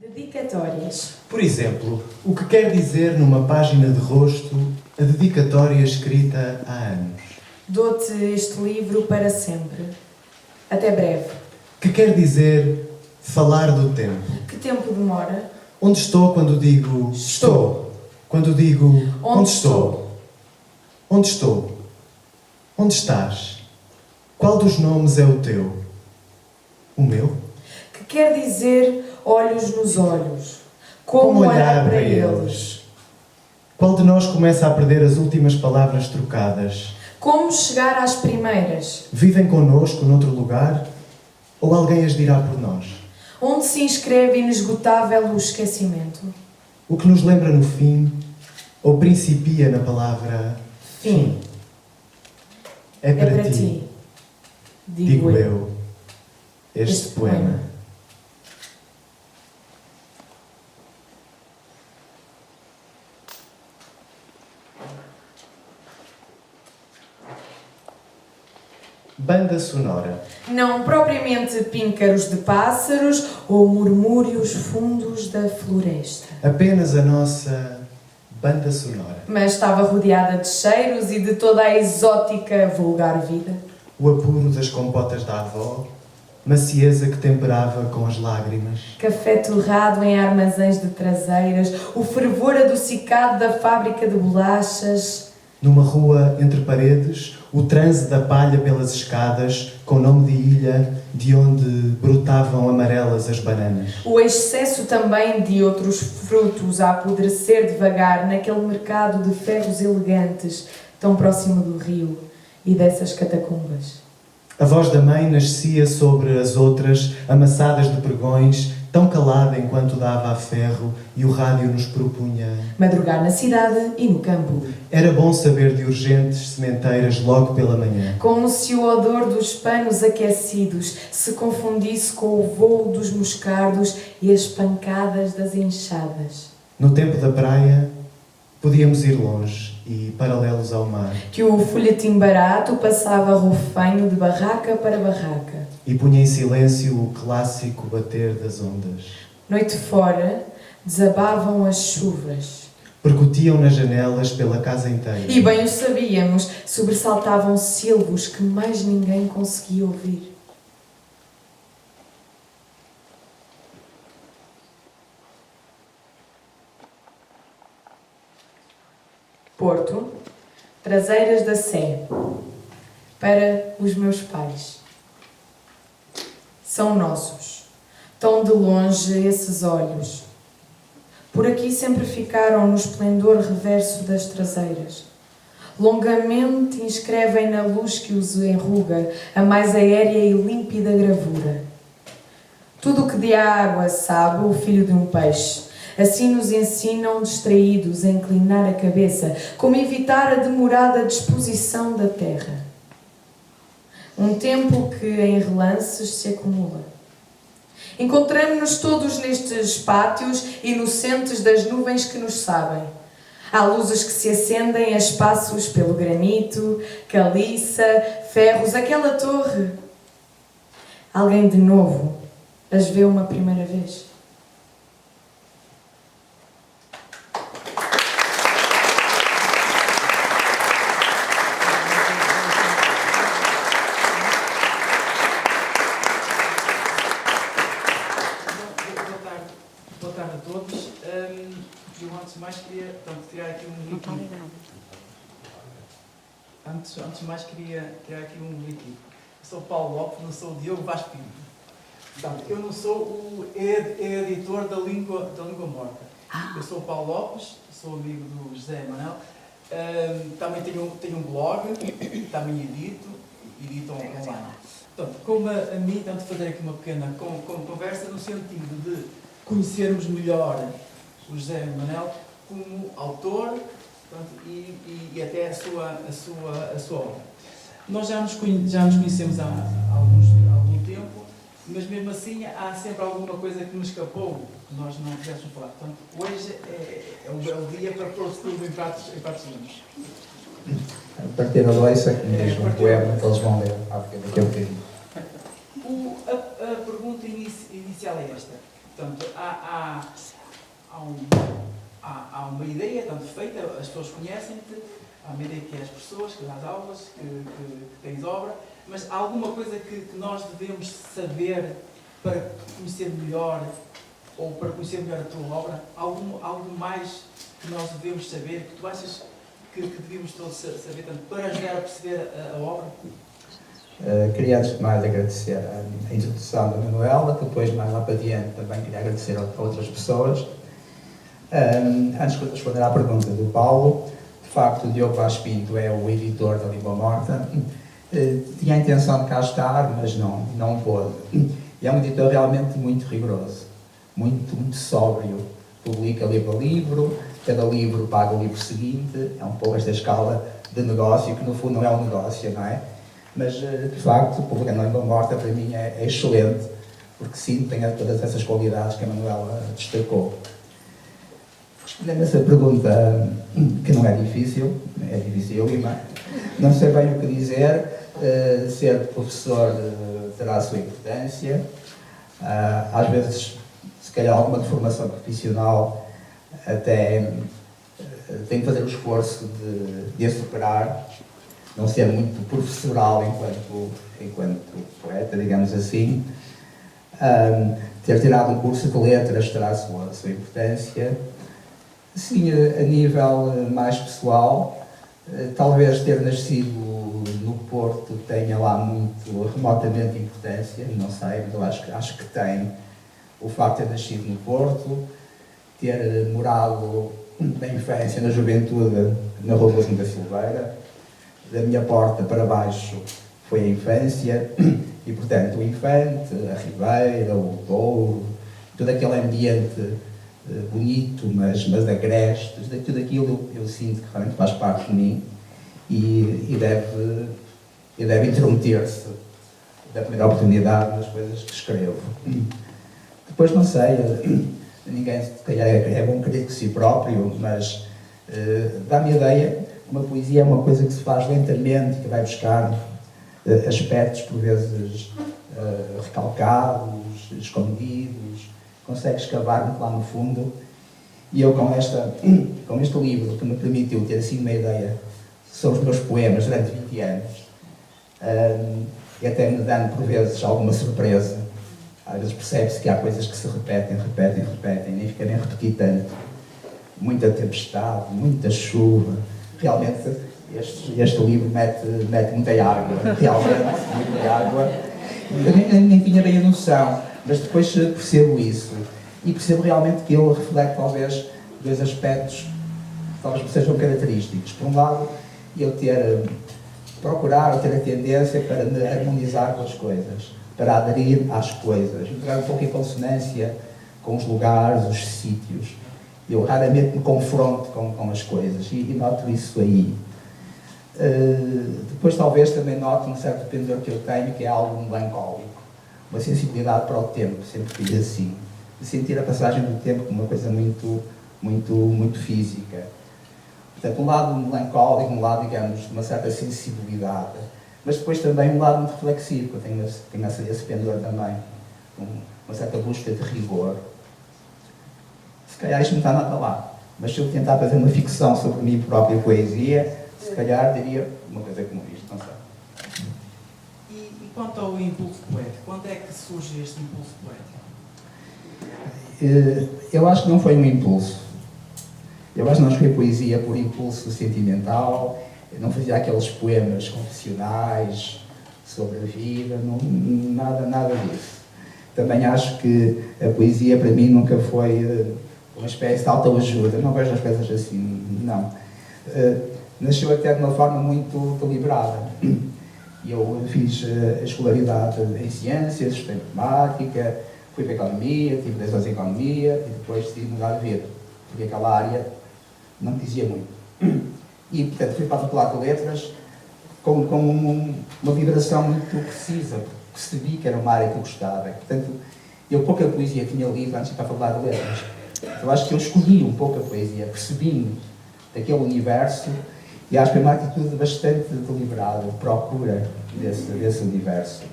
Dedicatórias. Por exemplo, o que quer dizer numa página de rosto a dedicatória escrita há anos? Dou-te este livro para sempre. Até breve. Que quer dizer falar do tempo? Que tempo demora? Onde estou quando digo estou? Quando digo onde estou? Onde estou? Onde estás? Qual dos nomes é o teu? O meu? Que quer dizer olhos nos olhos. Como olhar para eles? Qual de nós começa a perder as últimas palavras trocadas? Como chegar às primeiras? Vivem connosco noutro lugar? Ou alguém as dirá por nós? Onde se inscreve inesgotável o esquecimento? O que nos lembra no fim, ou principia na palavra Fim. É para ti, digo eu, este poema. Banda sonora. Não propriamente píncaros de pássaros ou murmúrios fundos da floresta. Apenas a nossa banda sonora. Mas estava rodeada de cheiros e de toda a exótica vulgar vida. O apuro das compotas da avó, macieza que temperava com as lágrimas. Café torrado em armazéns de traseiras, o fervor adocicado da fábrica de bolachas. Numa rua entre paredes, o transe da palha pelas escadas, com nome de ilha, de onde brotavam amarelas as bananas. O excesso também de outros frutos a apodrecer devagar naquele mercado de ferros elegantes, tão próximo do rio e dessas catacumbas. A voz da mãe nascia sobre as outras, amassadas de pregões, tão calada enquanto dava a ferro e o rádio nos propunha. Madrugar na cidade e no campo. Era bom saber de urgentes sementeiras logo pela manhã. Como se o odor dos panos aquecidos se confundisse com o voo dos moscardos e as pancadas das enxadas. No tempo da praia, podíamos ir longe e paralelos ao mar. Que o folhetim barato passava rofenho de barraca para barraca. E punha em silêncio o clássico bater das ondas. Noite fora, desabavam as chuvas. Percutiam nas janelas pela casa inteira. E bem o sabíamos, sobressaltavam silvos que mais ninguém conseguia ouvir. Porto, Traseiras da Sé, para os meus pais. São nossos, tão de longe esses olhos. Por aqui sempre ficaram no esplendor reverso das traseiras. Longamente inscrevem na luz que os enruga a mais aérea e límpida gravura. Tudo o que de água sabe o filho de um peixe. Assim nos ensinam distraídos a inclinar a cabeça, como evitar a demorada disposição da terra. Um tempo que em relances se acumula. Encontramo-nos todos nestes pátios inocentes das nuvens que nos sabem. Há luzes que se acendem a espaços pelo granito, caliça, ferros, aquela torre. Alguém de novo as vê uma primeira vez. Boa tarde a todos. Eu antes de mais queria tirar aqui um líquido. Antes de mais queria tirar aqui um líquido. Eu sou Paulo Lopes, não sou o Diogo Vaz Pinto. Portanto, eu não sou o editor da língua morta. Eu sou o Paulo Lopes, sou amigo do José Manuel. Também tenho um blog, também edito online. Portanto, como a mim, tanto fazer aqui uma pequena conversa no sentido de conhecermos melhor o José Manuel como autor, portanto, e até a sua obra. Nós já nos conhecemos há algum tempo, mas mesmo assim há sempre alguma coisa que nos escapou, que nós não pudéssemos falar. Portanto, hoje é um belo dia para pôr tudo em pratos limpos. A partir da Loiça, que me diz um poema que eles vão ler daqui a bocadinho. A pergunta inicial é esta. Portanto, há uma ideia, tanto feita, as pessoas conhecem-te, há uma ideia que é as pessoas, que dás aulas, que tens obra, mas há alguma coisa que nós devemos saber para conhecer melhor, ou para conhecer melhor a tua obra? Algo mais que nós devemos saber, que tu achas que devíamos todos saber, tanto para ajudar a perceber a obra? Queria antes de mais agradecer a introdução da Manuela, depois mais lá para diante também queria agradecer a outras pessoas. Antes de responder à pergunta do Paulo, de facto o Diogo Vaz Pinto é o editor da Língua Morta. Tinha a intenção de cá estar, mas não pôde. E é um editor realmente muito rigoroso, muito sóbrio. Publica livro a livro, cada livro paga o livro seguinte, é um pouco esta escala de negócio, que no fundo não é um negócio, não é? Mas, de facto, publicar na Língua Morta para mim é excelente, porque sim, tem todas essas qualidades que a Manuela destacou. Respondendo a essa pergunta, que não é difícil, é dificílima, não sei bem o que dizer. Ser professor terá a sua importância. Às vezes, se calhar, alguma deformação profissional até tem que fazer o esforço de a superar, não ser muito professoral enquanto poeta, digamos assim. Ter tirado um curso de letras terá a sua importância. Sim, a nível mais pessoal, talvez ter nascido no Porto tenha lá muito remotamente importância, não sei, mas eu acho que tem. O facto de ter nascido no Porto, ter morado na infância, na juventude, na Rua Coutinho da Silveira, da minha porta para baixo foi a infância, e portanto o Infante, a Ribeira, o Douro, todo aquele ambiente bonito, mas agreste, tudo aquilo eu sinto que realmente faz parte de mim e deve intrometer-se da primeira oportunidade nas coisas que escrevo. Depois não sei, ninguém se calhar é bom crítico de si próprio, mas dá-me a ideia que uma poesia é uma coisa que se faz lentamente, que vai buscar aspectos por vezes recalcados, escondidos, consegue escavar muito lá no fundo. E eu com este livro, que me permitiu ter assim uma ideia sobre os meus poemas durante 20 anos, e até me dando por vezes alguma surpresa, às vezes percebe-se que há coisas que se repetem, nem fica nem repetir tanto. Muita tempestade, muita chuva, realmente este livro mete muita água, realmente, muita água. Eu nem tinha bem a noção, mas depois percebo isso. E percebo realmente que ele reflete talvez dois aspectos que talvez sejam característicos. Por um lado, eu ter a tendência para me harmonizar com as coisas, para aderir às coisas, entrar um pouco em consonância com os lugares, os sítios. Eu raramente me confronto com as coisas e noto isso aí. Depois talvez também noto um certo pendor que eu tenho, que é algo melancólico, uma sensibilidade para o tempo, sempre fiz assim, de sentir a passagem do tempo como uma coisa muito física. Portanto, um lado melancólico, um lado, digamos, de uma certa sensibilidade, mas depois também um lado muito reflexivo, eu tenho esse pendor também, uma certa busca de rigor. Se calhar isto não está nada lá, mas se eu tentar fazer uma ficção sobre mim própria poesia, se calhar diria uma coisa como isto, não sei. E quanto ao impulso poético, quando é que surge este impulso poético? Eu acho que não foi um impulso. Eu acho que não escrevi poesia por impulso sentimental, eu não fazia aqueles poemas confessionais sobre a vida, nada disso. Também acho que a poesia para mim nunca foi uma espécie de autoajuda, não vejo as coisas assim, não. Nasceu até de uma forma muito deliberada. Eu fiz a escolaridade em ciências, estudei matemática, fui para a economia, tive 10 anos em economia e depois decidi mudar de vida, porque aquela área não me dizia muito. E, portanto, fui para a Faculdade de Letras com uma vibração muito precisa, porque percebi que era uma área que eu gostava. Portanto, eu pouca poesia tinha lido antes de ir para a Faculdade de Letras. Eu acho que eu escolhi um pouco a poesia, percebi-me daquele universo e acho que é uma atitude bastante deliberada, procura desse universo.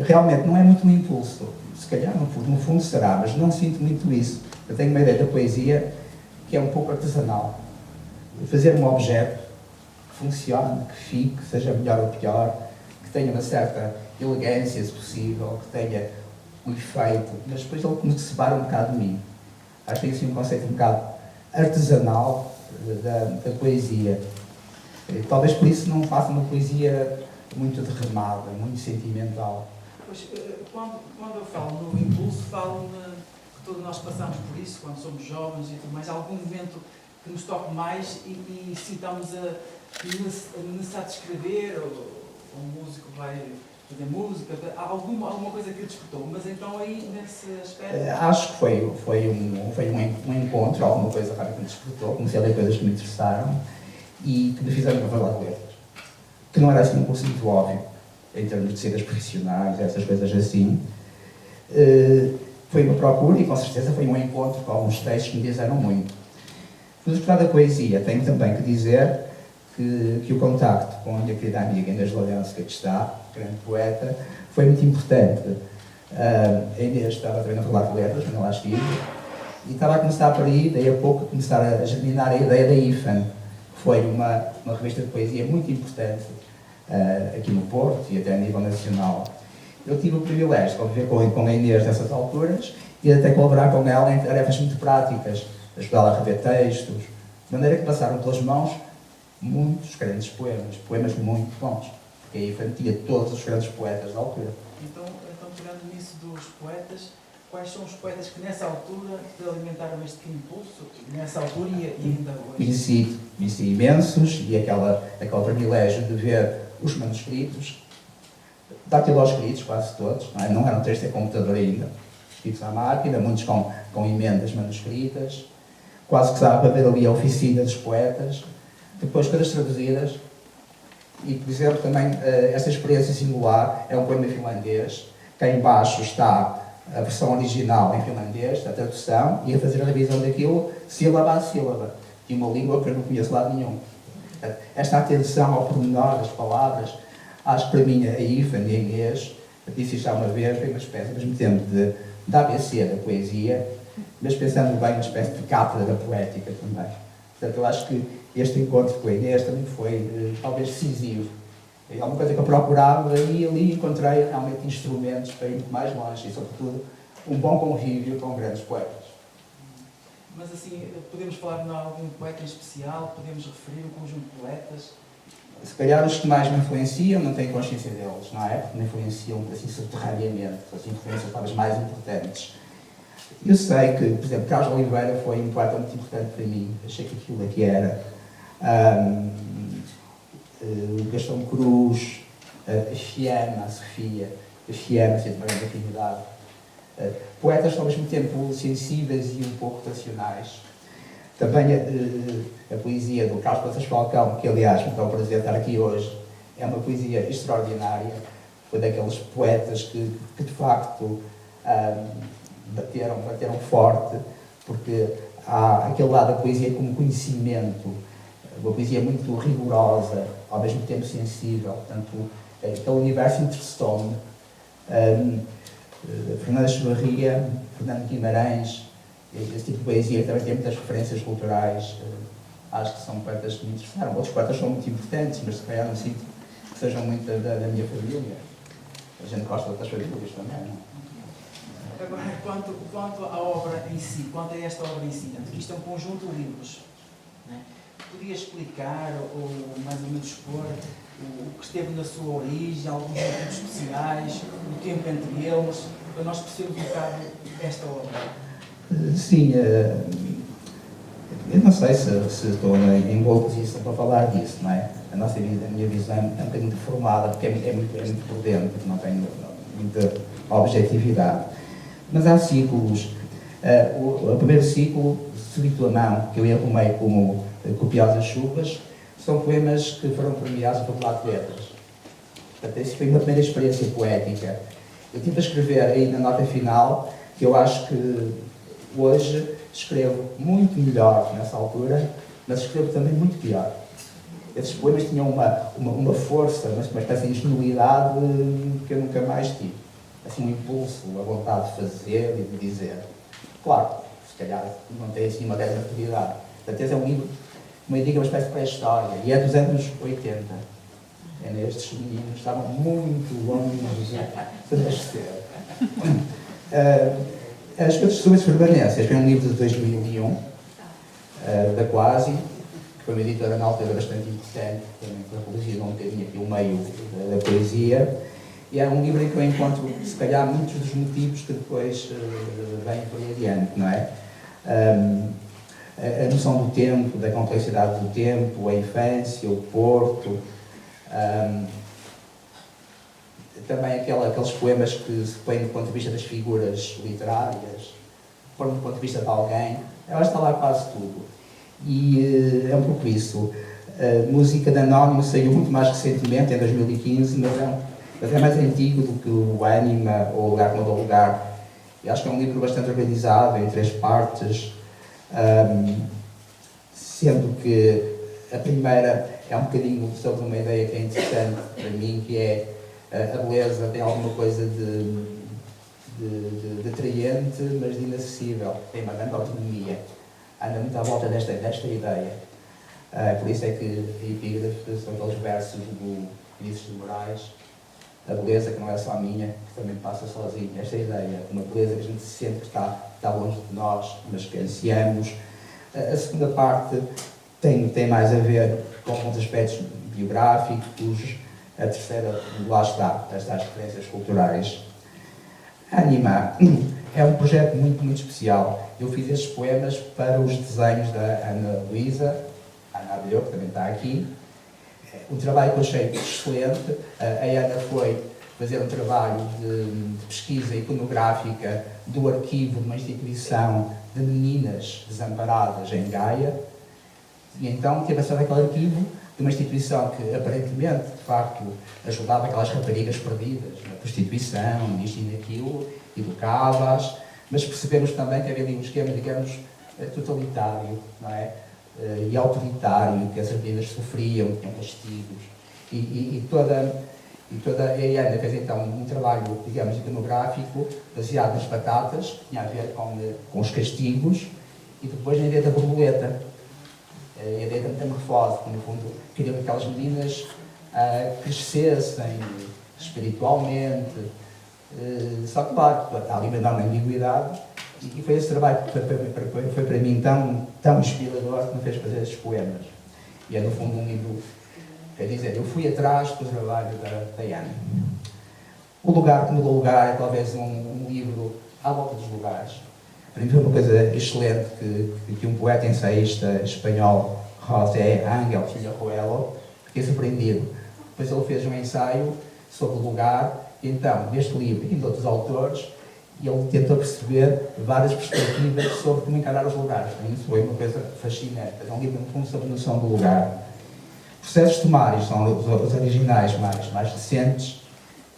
Realmente não é muito um impulso, se calhar no fundo será, mas não sinto muito isso. Eu tenho uma ideia da poesia que é um pouco artesanal. Fazer um objeto que funcione, que fique, que seja melhor ou pior, que tenha uma certa elegância, se possível, que tenha um efeito, mas depois ele me separa um bocado de mim. Acho que tem assim um conceito um bocado artesanal da poesia. E talvez por isso não faça uma poesia muito derramada, muito sentimental. Pois, quando eu falo no impulso, falo que todos nós passamos por isso, quando somos jovens e tudo mais, algum momento que nos toque mais e sintamos a necessidade de escrever, ou um músico vai fazer música, alguma coisa que o despertou, mas então aí nesse aspecto... Acho que foi um encontro, alguma coisa rápida que me despertou, comecei a ler coisas que me interessaram e que me fizeram falar de letras. Que não era assim um curso muito óbvio, em termos de saídas profissionais, essas coisas assim. Foi uma procura e com certeza foi um encontro com alguns textos que me disseram muito. No despertar da poesia, tenho também que dizer que o contacto com a minha querida amiga Inês Lourenço, que aqui está, grande poeta, foi muito importante. A Inês estava também a falar de letras, quando lá estive, e estava a começar por aí, daí a pouco, a começar a germinar a ideia da IFAN, que foi uma revista de poesia muito importante aqui no Porto e até a nível nacional. Eu tive o privilégio de conviver com a Inês nessas alturas e até colaborar com ela em tarefas muito práticas, ajudá-la a rever textos, de maneira que passaram pelas mãos muitos grandes poemas muito bons, porque a IFAN tinha todos os grandes poetas da altura. Então pegando nisso dos poetas, quais são os poetas que nessa altura te alimentaram este impulso, nessa altura e ainda hoje? Conheci imensos e aquele privilégio de ver os manuscritos, datiloscritos quase todos, não eram textos de computador ainda, escritos à máquina, muitos com emendas manuscritas, quase que dava para ver ali a oficina dos poetas, depois coisas traduzidas, e por exemplo também esta experiência singular é um poema finlandês, cá em baixo está a versão original em finlandês, a tradução, e a fazer a revisão daquilo sílaba a sílaba, de uma língua que eu não conheço lado nenhum. Esta atenção ao pormenor das palavras, acho que para mim a IFAN e a Inês, disse isto já uma vez, foi uma espécie, ao mesmo tempo, de ABC da poesia, mas pensando bem, uma espécie de cátedra da poética também. Portanto, eu acho que este encontro com a Inês também foi, talvez, decisivo. É uma coisa que eu procurava e ali encontrei realmente instrumentos para ir muito mais longe e, sobretudo, um bom convívio com grandes poetas. Mas assim, podemos falar de algum poeta em especial? Podemos referir um conjunto de poetas? Se calhar os que mais me influenciam, não tenho consciência deles, não é? Porque me influenciam assim subterraneamente, as influências talvez mais importantes. Eu sei que, por exemplo, Carlos Oliveira foi um poeta muito importante para mim, achei que aquilo aqui era. Gastão Cruz, a Fiamma, a Sofia, a Fiamma, assim, de grande afinidade. Poetas ao mesmo tempo sensíveis e um pouco racionais. Também a poesia do Carlos Passas Falcão, que aliás me dá o prazer de estar aqui hoje, é uma poesia extraordinária. Foi daqueles poetas que de facto bateram forte, porque há aquele lado da poesia como conhecimento, uma poesia muito rigorosa, ao mesmo tempo sensível, portanto, aquele universo interstome. Fernanda Echevarria, Fernando Guimarães, esse tipo de poesia também tem muitas referências culturais, acho que são poetas que me interessaram. Outros poetas são muito importantes, mas se calhar não sinto que sejam muito da minha família. A gente gosta de outras famílias também, não é? Agora, quanto à obra em si, quanto a esta obra em si, isto é um conjunto de livros, não é? Podia explicar ou mais ou menos expor o que esteve na sua origem, alguns motivos especiais, o tempo entre eles, para nós percebermos um bocado esta obra? Sim, eu não sei se estou em boa posição para falar disso, não é? A minha visão é um bocadinho deformada, porque é muito por dentro, porque não tenho muita objetividade. Mas há ciclos. O primeiro ciclo, Súbito a Mão, que eu arrumei como Copiosas Chuvas, são poemas que foram premiados por Lado de Letras. Portanto, essa foi uma primeira experiência poética. Eu tive a escrever aí na nota final, que eu acho que hoje escrevo muito melhor nessa altura, mas escrevo também muito pior. Esses poemas tinham uma força, uma espécie de ingenuidade que eu nunca mais tive. assim, um impulso, a vontade de fazer e de dizer. Claro, se calhar não tem assim uma grande atividade. Portanto, é um livro, como eu digo, é uma espécie de pré-história, e é dos anos 80. Estes meninos estavam muito longe de nascer. As Coisas sobre as Permanências foi um livro de 2001, da Quasi, que foi uma editora na altura bastante importante, também para corrigir um bocadinho aqui o meio da poesia. E é um livro em que eu encontro, se calhar, muitos dos motivos que depois vêm por aí adiante, não é? A noção do tempo, da complexidade do tempo, a infância, o Porto, também aqueles poemas que se põem do ponto de vista das figuras literárias, põem do ponto de vista de alguém, ela está lá quase tudo. E é um pouco isso. A música da Anónimo saiu muito mais recentemente, em 2015, mas é mais antigo do que o Ânima ou O Lugar que Não Dou Lugar. E acho que é um livro bastante organizado, em 3 partes, sendo que a primeira é um bocadinho sobre uma ideia que é interessante para mim, que é a beleza tem alguma coisa de atraente, mas de inacessível. Tem uma grande autonomia. Anda muito à volta desta ideia. Por isso é que a epígrafe são aqueles versos do Vinícius de Moraes. A beleza que não é só minha, que também passa sozinha. Esta ideia, uma beleza que a gente sente que está longe de nós, mas que ansiamos. A segunda parte tem mais a ver com alguns aspectos biográficos. A terceira, lá está, estas referências culturais. Anima é um projeto muito, muito especial. Eu fiz estes poemas para os desenhos da Ana Luísa, Ana Abelhou, que também está aqui. Um trabalho que eu achei excelente. A Ana foi fazer um trabalho de pesquisa iconográfica do arquivo de uma instituição de meninas desamparadas em Gaia. E então teve acesso àquele arquivo de uma instituição que, aparentemente, de facto, ajudava aquelas raparigas perdidas na prostituição, nisto e naquilo, educava-as, mas percebemos também que havia ali um esquema, digamos, totalitário, não é? E autoritário, que as raparigas sofriam, tinham castigos. E toda a Ana fez então um trabalho, digamos, iconográfico, baseado nas batatas, que tinha a ver com os castigos, e depois na ideia da borboleta. A ideia da metamorfose, que no fundo queriam que aquelas meninas crescessem espiritualmente, só que claro, está ali uma enorme ambiguidade, e foi esse trabalho que foi para mim tão inspirador que me fez fazer esses poemas. E é no fundo um livro, quer dizer, eu fui atrás do trabalho da Ana. O Lugar que Me Dou Lugar é talvez um livro à volta dos lugares. Para mim foi uma coisa excelente que um poeta ensaísta espanhol, José Ángel Villarroel, fiquei surpreendido. Depois ele fez um ensaio sobre o lugar, e então, neste livro e de outros autores, ele tentou perceber várias perspectivas sobre como encarar os lugares. Para mim isso foi uma coisa fascinante. É um livro, no fundo, sobre a noção do lugar. Processos Tomários são os originais mais recentes.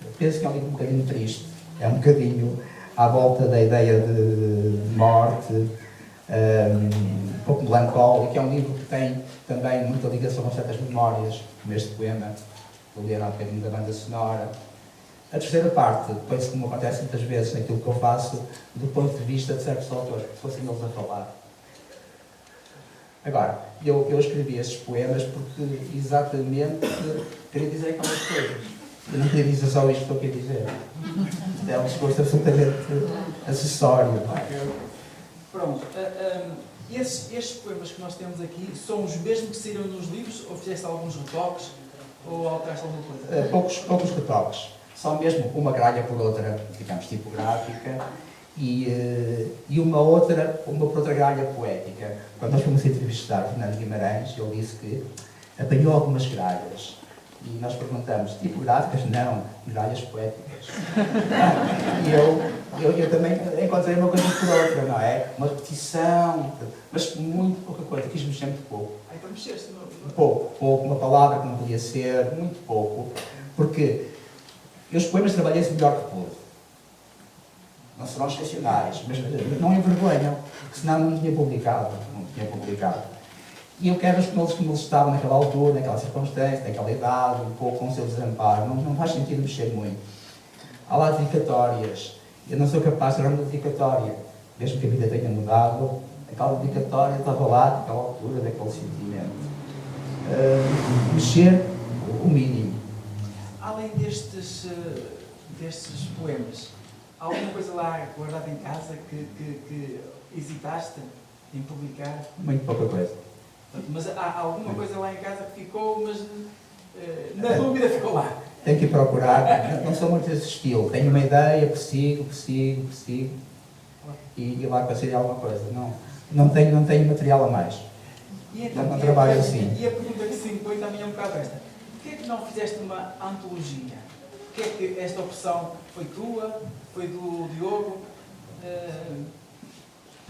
Eu penso que é um livro um bocadinho triste. É um bocadinho à volta da ideia de morte, um pouco melancólico. É um livro que tem também muita ligação com certas memórias, como este poema, que eu li há um bocadinho da banda sonora. A terceira parte, depois, como acontece muitas vezes naquilo que eu faço, do ponto de vista de certos autores, que fossem eles a falar. Agora, eu escrevi estes poemas porque exatamente queria dizer aquelas coisas. Eu não queria dizer só isto que eu queria dizer. É um discurso absolutamente acessório. Pronto. Estes poemas que nós temos aqui são os mesmos que saíram nos livros, ou fizeste alguns retoques, ou alteraste alguma coisa? Poucos retoques. Só mesmo uma gralha por outra, digamos, tipográfica, e uma por outra gralha poética. Quando nós fomos entrevistar Fernando Guimarães, ele disse que apanhou algumas gralhas. E nós perguntamos, tipográficas? Não, gralhas poéticas. E eu também encontrei uma coisa por outra, não é? Uma repetição, mas muito pouca coisa, quis mexer muito pouco. Aí para mexer-se, não? Pouco, uma palavra que não podia ser, muito pouco, porque eu os poemas trabalhei-se melhor que pude. Não serão excepcionais, mas não envergonham, porque senão não tinha publicado. E eu quero como eles estavam naquela altura, naquela circunstância, naquela idade, um pouco com o seu desamparo. Não faz sentido mexer muito. Há lá dedicatórias. Eu não sou capaz de ler uma dedicatória. Mesmo que a vida tenha mudado, aquela dedicatória estava lá, naquela altura, daquele sentimento. Mexer o mínimo. Além destes poemas, há alguma coisa lá guardada em casa que hesitaste em publicar? Muito pouca coisa. Mas há alguma coisa lá em casa que ficou, mas na dúvida ficou lá. Tenho que ir procurar. Não sou muito desse estilo. Tenho uma ideia, persigo. E lá consigo alguma coisa. Não tenho material a mais. E então, não trabalho assim. E a pergunta que se impõe também é um bocado esta. Porquê é que não fizeste uma antologia? Porquê é que esta opção foi tua? Foi do Diogo?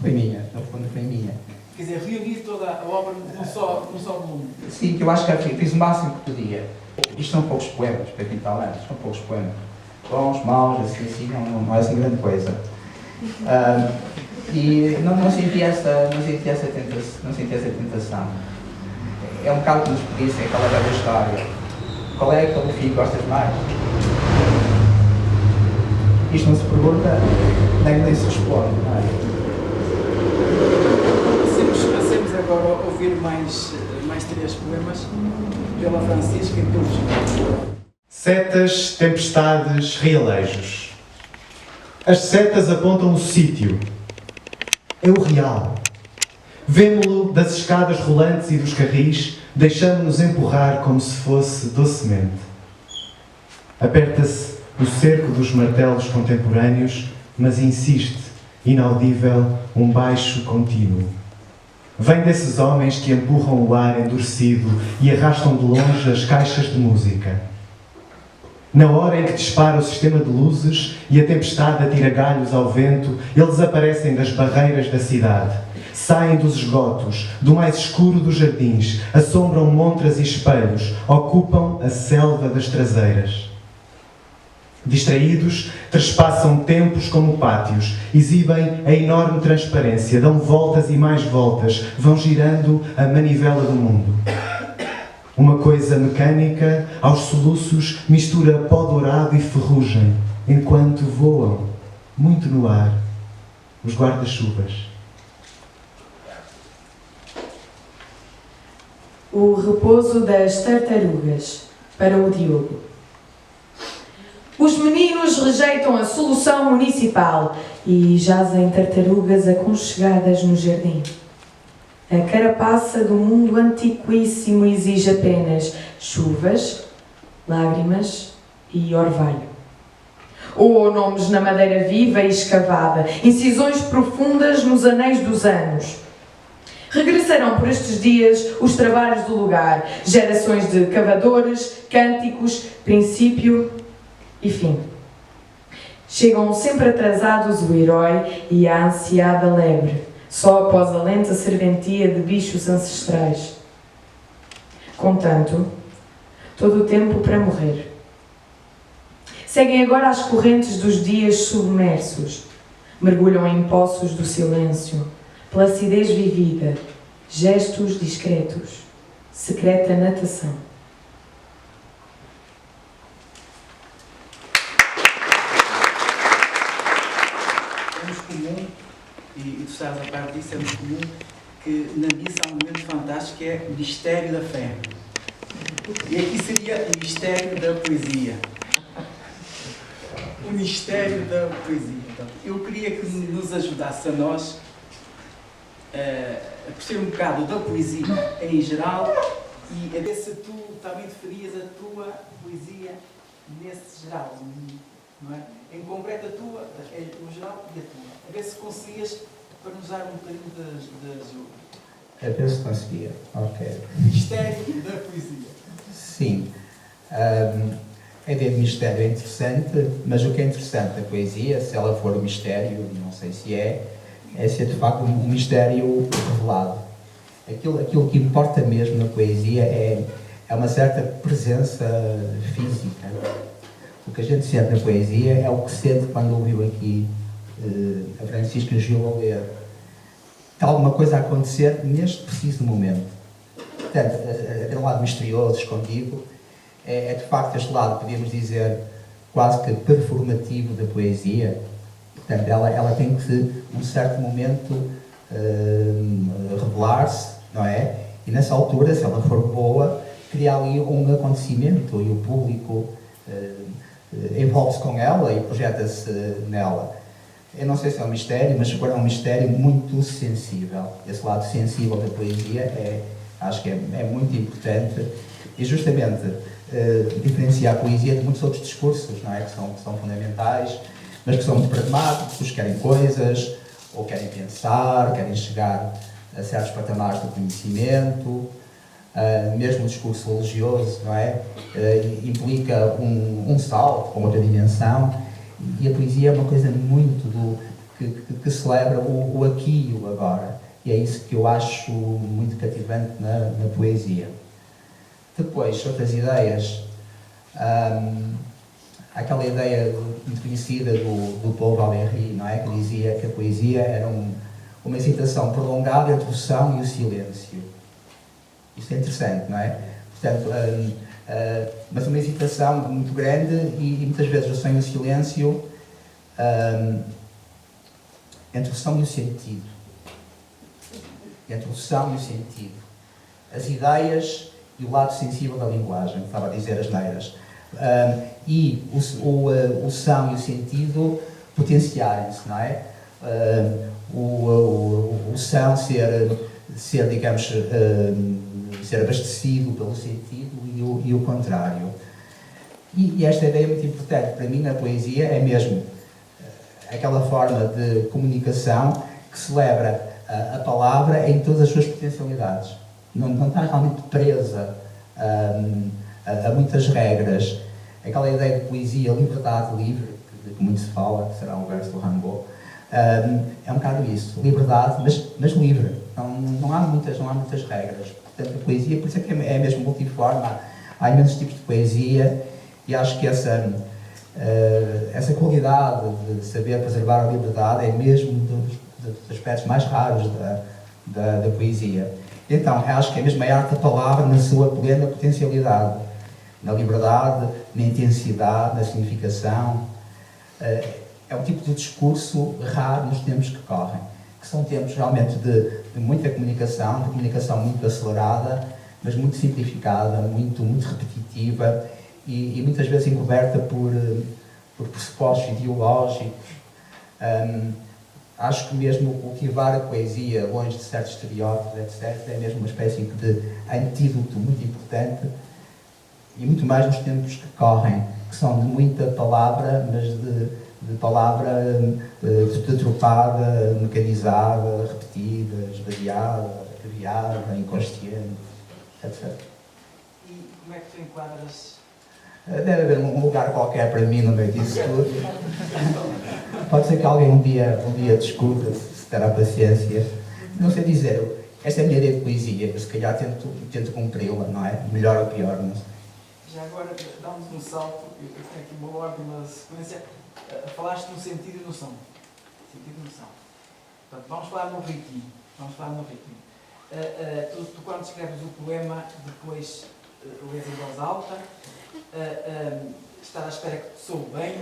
Foi minha, no fundo foi minha. Quer dizer, reunir toda a obra num só volume? Sim, que eu acho que fiz o máximo que podia. Isto são poucos poemas, para quem está lendo, são poucos poemas. Bons, maus, assim, não é assim grande coisa. E não senti essa tentação. É um bocado como nos pedissem aquela velha história. Qual é aquele filho que gostas mais? Isto não se pergunta, nem se responde, não é? Passemos agora a ouvir mais 3 poemas pela Francisca e pelo João. Setas, tempestades, realejos. As setas apontam o sítio. É o real. Vemo-lo das escadas rolantes e dos carris, deixando-nos empurrar como se fosse docemente. Aperta-se o cerco dos martelos contemporâneos, mas insiste, inaudível, um baixo contínuo. Vem desses homens que empurram o ar endurecido e arrastam de longe as caixas de música. Na hora em que dispara o sistema de luzes e a tempestade atira galhos ao vento, eles aparecem das barreiras da cidade. Saem dos esgotos, do mais escuro dos jardins, assombram montras e espelhos, ocupam a selva das traseiras. Distraídos, trespassam tempos como pátios, exibem a enorme transparência, dão voltas e mais voltas, vão girando a manivela do mundo. Uma coisa mecânica, aos soluços, mistura pó dourado e ferrugem, enquanto voam, muito no ar, os guarda-chuvas. O repouso das tartarugas, para o Diogo. Os meninos rejeitam a solução municipal e jazem tartarugas aconchegadas no jardim. A carapaça do mundo antiquíssimo exige apenas chuvas, lágrimas e orvalho. Ou nomes na madeira viva e escavada, incisões profundas nos anéis dos anos. Regressarão por estes dias os trabalhos do lugar, gerações de cavadores, cânticos, princípio e fim. Chegam sempre atrasados o herói e a ansiada lebre, só após a lenta serventia de bichos ancestrais. Contanto, todo o tempo para morrer. Seguem agora as correntes dos dias submersos, mergulham em poços do silêncio, placidez vivida, gestos discretos, secreta natação. É muito comum, e tu sabes a parte disso, é muito comum que na missa há um momento fantástico que é o mistério da fé. E aqui seria o mistério da poesia. O mistério da poesia. Então, eu queria que nos ajudasse a nós a perceber um bocado da poesia em geral e a ver se tu também deferias a tua poesia nesse geral, não é? Em concreto a tua, o geral e a tua. A ver se conseguias para nos dar um bocadinho de ajuda. A ver se conseguia. Ok. Mistério da poesia. Sim. A ideia de mistério é interessante, mas o que é interessante da poesia, se ela for um mistério, não sei se é ser de facto um mistério revelado. Aquilo que importa mesmo na poesia é uma certa presença física. O que a gente sente na poesia é o que sente quando ouviu aqui a Francisca Gil a ler. Está alguma coisa a acontecer neste preciso momento. Portanto, aquele lado misterioso, escondido, é de facto este lado, podíamos dizer, quase que performativo da poesia. Portanto, ela tem que, num certo momento, revelar-se, não é? E nessa altura, se ela for boa, cria ali um acontecimento e o público envolve-se com ela e projeta-se nela. Eu não sei se é um mistério, mas agora é um mistério muito sensível. Esse lado sensível da poesia acho que é muito importante e justamente diferenciar a poesia de muitos outros discursos, não é? Que são fundamentais, mas que são muito pragmáticos, querem coisas, ou querem pensar, querem chegar a certos patamares do conhecimento. Mesmo o discurso religioso, não é? Implica um salto com outra dimensão, e a poesia é uma coisa muito que celebra o aqui e o agora, e é isso que eu acho muito cativante na poesia. Depois, outras ideias, aquela ideia muito conhecida do Paul Valéry, não é? Que dizia que a poesia era uma hesitação prolongada entre o som e o silêncio. Isto é interessante, não é? Portanto, mas uma hesitação muito grande e muitas vezes o som e o silêncio, entre o som e o sentido. Entre o som e o sentido. As ideias e o lado sensível da linguagem, que estava a dizer as neiras. E o som e o sentido potenciarem-se, não é? O som ser, digamos, ser abastecido pelo sentido e o contrário. E esta ideia é muito importante. Para mim, na poesia, é mesmo aquela forma de comunicação que celebra a palavra em todas as suas potencialidades. Não está realmente presa a muitas regras. Aquela ideia de poesia, liberdade livre, que muito se fala, que será um verso do Rimbaud, é um bocado isso. Liberdade, mas livre. Não há muitas regras. Portanto, a poesia, por isso é que é mesmo multiforme. Há imensos tipos de poesia e acho que essa qualidade de saber preservar a liberdade é mesmo dos aspectos mais raros da poesia. Então, acho que é mesmo a arte da palavra na sua plena potencialidade, na liberdade, na intensidade, na significação. É um tipo de discurso raro nos tempos que correm, que são tempos realmente de muita comunicação, de comunicação muito acelerada, mas muito simplificada, muito repetitiva e muitas vezes encoberta por pressupostos ideológicos. Acho que mesmo cultivar a poesia longe de certos estereótipos, etc., é mesmo uma espécie de antídoto muito importante e muito mais nos tempos que correm, que são de muita palavra, mas de palavra deturpada, mecanizada, repetida, esvaziada, abreviada, inconsciente, etc. E como é que tu enquadras? Deve haver um lugar qualquer para mim no meio disso tudo. Pode ser que alguém um dia discuta, se terá paciência. Não sei dizer, esta é a minha ideia de poesia, eu se calhar tento cumpri-la, não é? Melhor ou pior, não sei. Já agora, dá-nos um salto, eu tenho aqui uma ordem, uma sequência. Falaste no sentido e no som. Sentido e no som. Portanto, vamos falar no ritmo. Tu quando escreves o poema, depois lês em voz alta, estar à espera que te soe bem,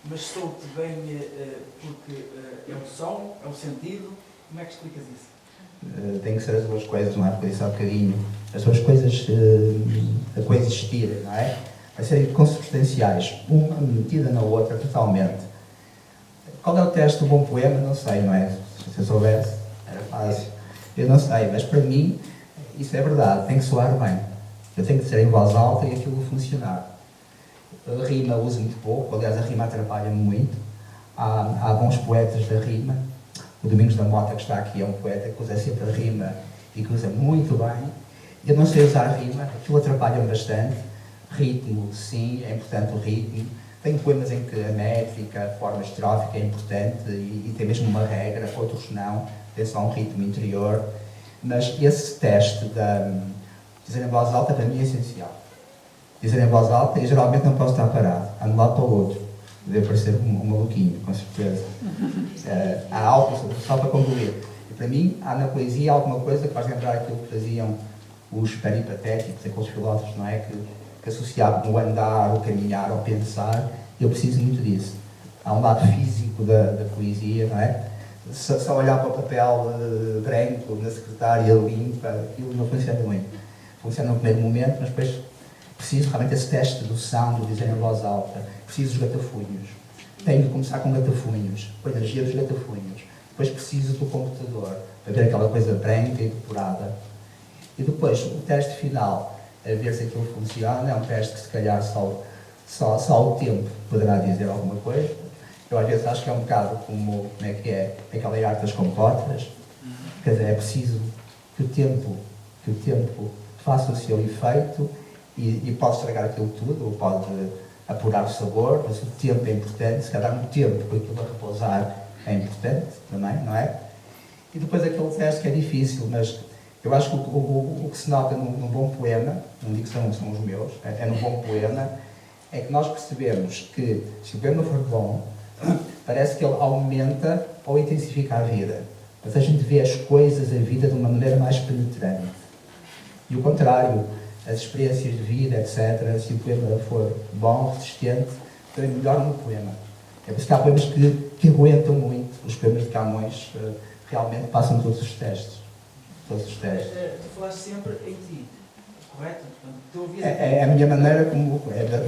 mas soe-te bem porque é o som, é o sentido. Como é que explicas isso? Tem que ser as duas coisas, não é? Porque disse há bocadinho. As duas coisas a coexistir, não é? A serem consubstanciais, uma metida na outra totalmente. Qual é o teste do bom poema? Não sei, não é? Se eu soubesse, era fácil. Eu não sei, mas para mim isso é verdade, tem que soar bem. Eu tenho que ser em voz alta e aquilo funcionar. A rima uso muito pouco, aliás a rima atrapalha-me muito. Há bons poetas da rima. O Domingos da Mota, que está aqui, é um poeta que usa sempre a rima e que usa muito bem. Eu não sei usar a rima, aquilo atrapalha-me bastante. Ritmo, sim, é importante o ritmo. Tenho poemas em que a métrica, a forma estrófica é importante e tem mesmo uma regra, outros não, tem só um ritmo interior. Mas esse teste de dizer em voz alta para mim é essencial. Dizer em voz alta, e geralmente não posso estar parado, ando lá para o outro. Deve parecer um maluquinho, com certeza. Há algo, só para concluir. E para mim, há na poesia alguma coisa que faz lembrar aquilo que faziam os peripatéticos, aqueles filósofos, não é? Que associavam o andar, o caminhar, o pensar, Eu preciso muito disso. Há um lado físico da poesia, não é? Só olhar para o papel branco na secretária limpa, aquilo não funciona muito. Funciona no primeiro momento, mas depois preciso realmente esse teste do sound, do dizer em voz alta. Preciso dos gatafunhos. Tenho de começar com gatafunhos, com a energia dos gatafunhos. Depois preciso do computador, para ver aquela coisa branca e depurada. E depois, o teste final, a ver se aquilo funciona, é um teste que se calhar só o tempo poderá dizer alguma coisa. Eu às vezes acho que é um bocado como é aquela arte das compotas. Quer dizer, é preciso que o tempo faça o seu efeito e pode estragar aquilo tudo, ou pode apurar o sabor, mas o tempo é importante, se calhar um tempo para aquilo a repousar é importante também, não é? E depois aquele teste que é difícil, mas eu acho que o que se nota num bom poema, não digo que são os meus, é num bom poema, é que nós percebemos que se o poema for bom, parece que ele aumenta ou intensifica a vida. Mas a gente vê as coisas, a vida, de uma maneira mais penetrante. E o contrário, as experiências de vida, etc., se o poema for bom, resistente, também melhora no poema. É por isso que há poemas que aguentam muito. Os poemas de Camões realmente passam todos os testes. Todos os testes. Tu falaste sempre em ti, correto? É a minha maneira como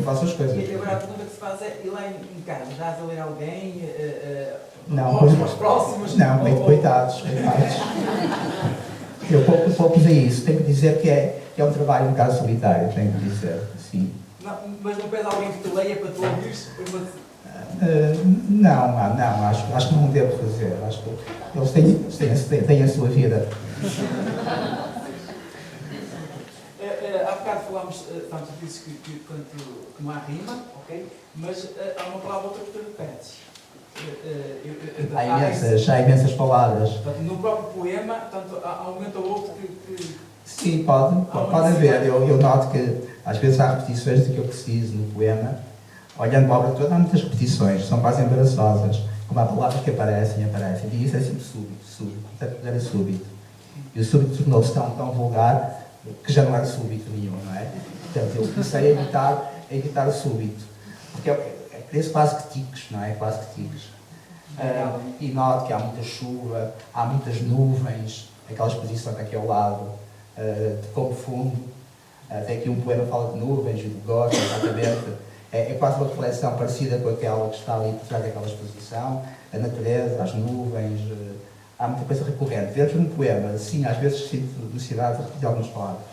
faço as coisas. E agora a pergunta que se faz é, e lá em casa, dás a ler alguém? Não, aos próximos? Não, coitados. Eu pouco dizer isso. Tenho que dizer que é um trabalho um bocado solitário, tenho que dizer, sim. Não, mas não pede alguém que te leia para tu ouvires? Não, acho que não devo fazer. Acho que eles têm a sua vida. Há bocado falámos, portanto, tu dizes que não há rima, ok? Mas há uma palavra outra que tu repetes. Há imensas palavras. Portanto, no próprio poema, portanto, há um momento ou outro que... Sim, pode haver. Eu noto que às vezes há repetições do que eu preciso no poema. Olhando para a obra toda, há muitas repetições, são quase embaraçosas. Como há palavras que aparecem. E isso é sempre súbito. Era súbito. E o súbito tornou-se tão vulgar que já não era súbito nenhum, não é? Portanto, eu comecei a evitar o súbito. Porque é quase que ticos, não é? Quase que ticos. E noto que há muita chuva, há muitas nuvens, aquela exposição aqui ao lado, como fundo. Até aqui um poema fala de nuvens e de gosto, exatamente. É quase uma reflexão parecida com aquela que está ali por trás daquela exposição. A natureza, as nuvens, há muita coisa recorrente. Dentro de um poema, sim, às vezes sinto necessidade de repetir algumas palavras.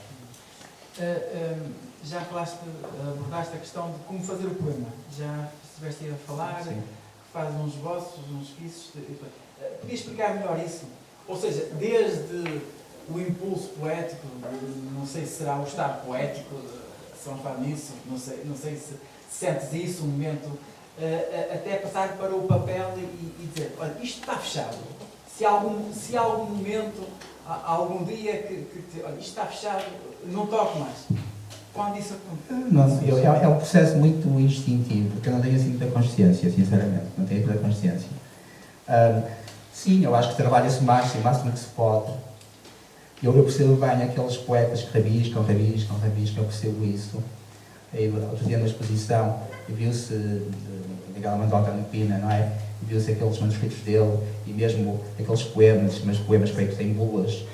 Já abordaste a questão de como fazer o poema. Já estiveste a falar, sim, que faz uns esboços, uns esquiços. Podias explicar melhor isso? Ou seja, desde o impulso poético, não sei se será o estado poético, se vamos falar nisso, não sei se sentes isso, um momento, até passar para o papel e dizer, olha, isto está fechado. Se há algum momento, algum dia que olha, isto está fechado, não toco mais. Quando isso acontece? É um processo muito instintivo, porque eu não tenho assim muita consciência, sinceramente, não tenho muita consciência. Sim, eu acho que trabalha-se o máximo que se pode. Eu percebo bem aqueles poetas que rabiscam, eu percebo isso. Outro dia na exposição, viu-se, ligado a António Pina, não é? Viu-se aqueles manuscritos dele, e mesmo aqueles poemas, mas poemas feitos em bulas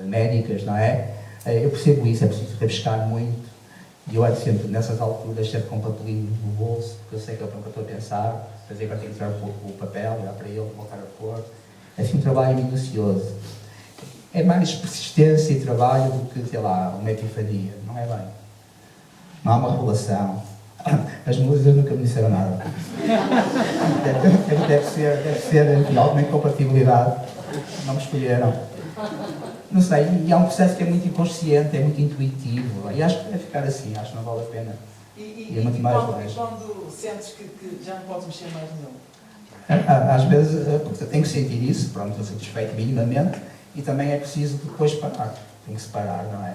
médicas, não é? Eu percebo isso, é preciso rabiscar muito, e eu ando sempre, nessas alturas, sempre com um papelinho no bolso, porque eu sei que é o que eu estou a pensar, fazer para ter que tirar o papel, olhar para ele, voltar a pôr. É assim um trabalho minucioso. É mais persistência e trabalho do que, sei lá, uma epifania, não é bem. Não há uma revelação. As músicas nunca me disseram nada. Deve ser enfim, alguma incompatibilidade. Não me escolheram. Não sei, e há um processo que é muito inconsciente, é muito intuitivo. E acho que deve ficar assim, acho que não vale a pena. E quando sentes que já não podes mexer mais nele? Às vezes tenho que sentir isso, pronto, estou satisfeito minimamente, e também é preciso depois parar. Tem que se parar, não é?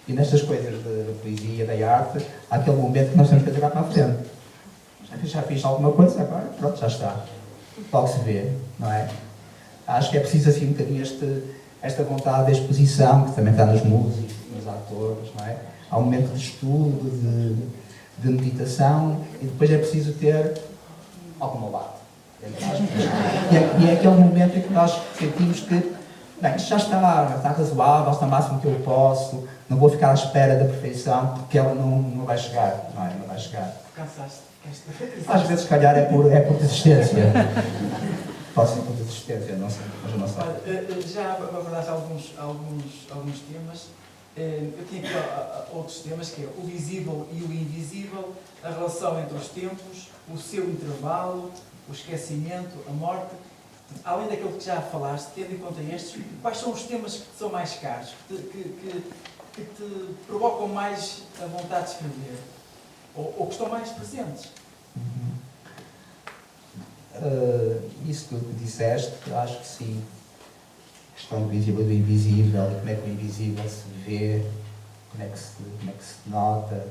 E nestas coisas da poesia, da arte, há aquele momento que nós temos que jogar para a frente. Já fiz alguma coisa, agora pronto, já está. Logo se vê, não é? Acho que é preciso assim um bocadinho esta vontade de exposição, que também está nos músicos, nos atores, não é? Há um momento de estudo, de meditação, e depois é preciso ter alguma base. E é aquele momento em que nós sentimos que, bem, isto já está razoável, está o máximo que eu posso, não vou ficar à espera da perfeição, porque ela não vai chegar, não é? Não vai chegar. Cansaste? Às vezes, se calhar, é por desistência. Pode ser por desistência, não sei, mas eu não sei. Olha, já abordaste alguns temas. Eu tinha aqui outros temas, que é o visível e o invisível, a relação entre os tempos, o seu intervalo, o esquecimento, a morte. Além daquilo que já falaste, tendo em conta estes, quais são os temas que te são mais caros, que te provocam mais a vontade de escrever? Ou que estão mais presentes? Isso que disseste, acho que sim. A questão do visível e do invisível, e como é que o invisível se vê, como é que se nota,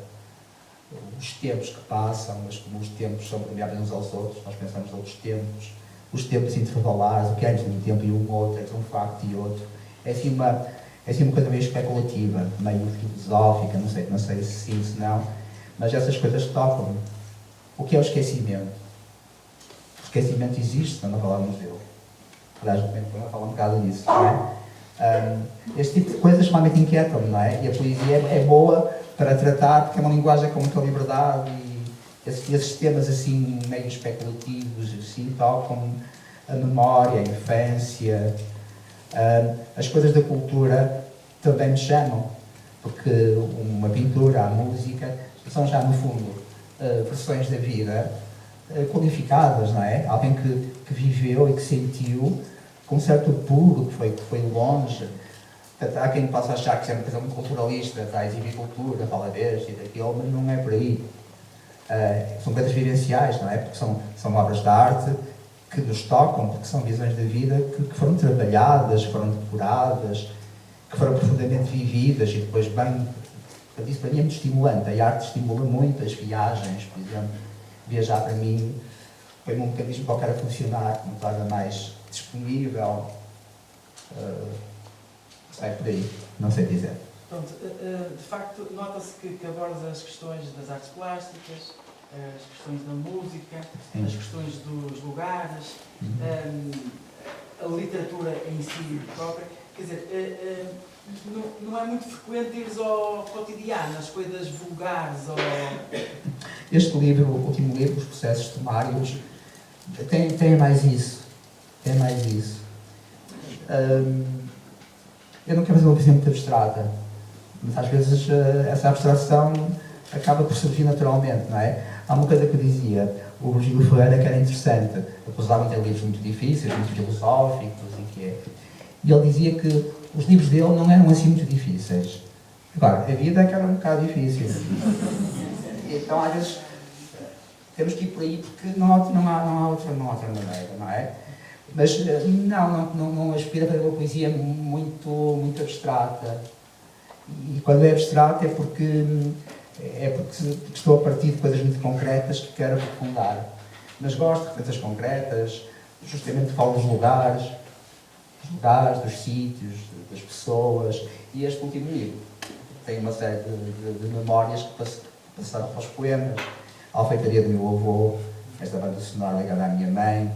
os tempos que passam, mas como os tempos são permeáveis uns aos outros, nós pensamos noutros tempos, os tempos intervalares, o que é antes de um tempo e um outro, entre um facto e outro. É assim uma coisa meio especulativa, meio filosófica, não sei se sim, se não, mas essas coisas tocam-me. O que é o esquecimento? O esquecimento existe, senão não falamos dele. Aliás, vamos falar um bocado disso, não é? Este tipo de coisas realmente inquietam-me, não é? E a poesia é boa para tratar, porque é uma linguagem com muita liberdade e esses temas assim meio especulativos, assim, tocam a memória, a infância, as coisas da cultura também me chamam, porque uma pintura, a música, são já no fundo versões da vida qualificadas, não é? Alguém que viveu e que sentiu com um certo apuro, que foi longe. Há quem possa achar que é uma coisa muito culturalista, está a exibir cultura, fala deste e daquilo, mas não é por aí. São coisas vivenciais, não é? Porque são obras de arte que nos tocam, porque são visões da vida que foram trabalhadas, foram depuradas, que foram profundamente vividas e depois bem... Isso para mim é muito estimulante. A arte estimula muito as viagens, por exemplo. Viajar para mim põe-me um mecanismo qualquer a funcionar, que me torna mais disponível. Sai por aí, não sei dizer. Pronto, de facto, nota-se que abordas as questões das artes plásticas, as questões da música, Sim. as questões dos lugares, a literatura em si própria. Quer dizer, não é muito frequente ires ao cotidiano, as coisas vulgares. Este livro, o último livro, Os Processos Sumários, tem mais isso. Tem mais isso. Eu não quero fazer uma poesia muito abstrata, mas às vezes essa abstração acaba por surgir naturalmente, não é? Há uma coisa que eu dizia, o Virgílio Ferreira, que era interessante, apesar de ter livros muito difíceis, muito filosóficos e que é. E ele dizia que os livros dele não eram assim muito difíceis. Agora, a vida é que era um bocado difícil. Então, às vezes, temos que ir por aí porque não há outra maneira, não é? Mas não aspira a fazer uma poesia muito abstrata. E quando é abstrata é porque estou a partir de coisas muito concretas que quero aprofundar. Mas gosto de coisas concretas, justamente falo dos lugares, dos sítios, das pessoas. E este último livro tem uma série de memórias que passaram para os poemas. A alfeitaria do meu avô, esta banda sonora ligada à minha mãe.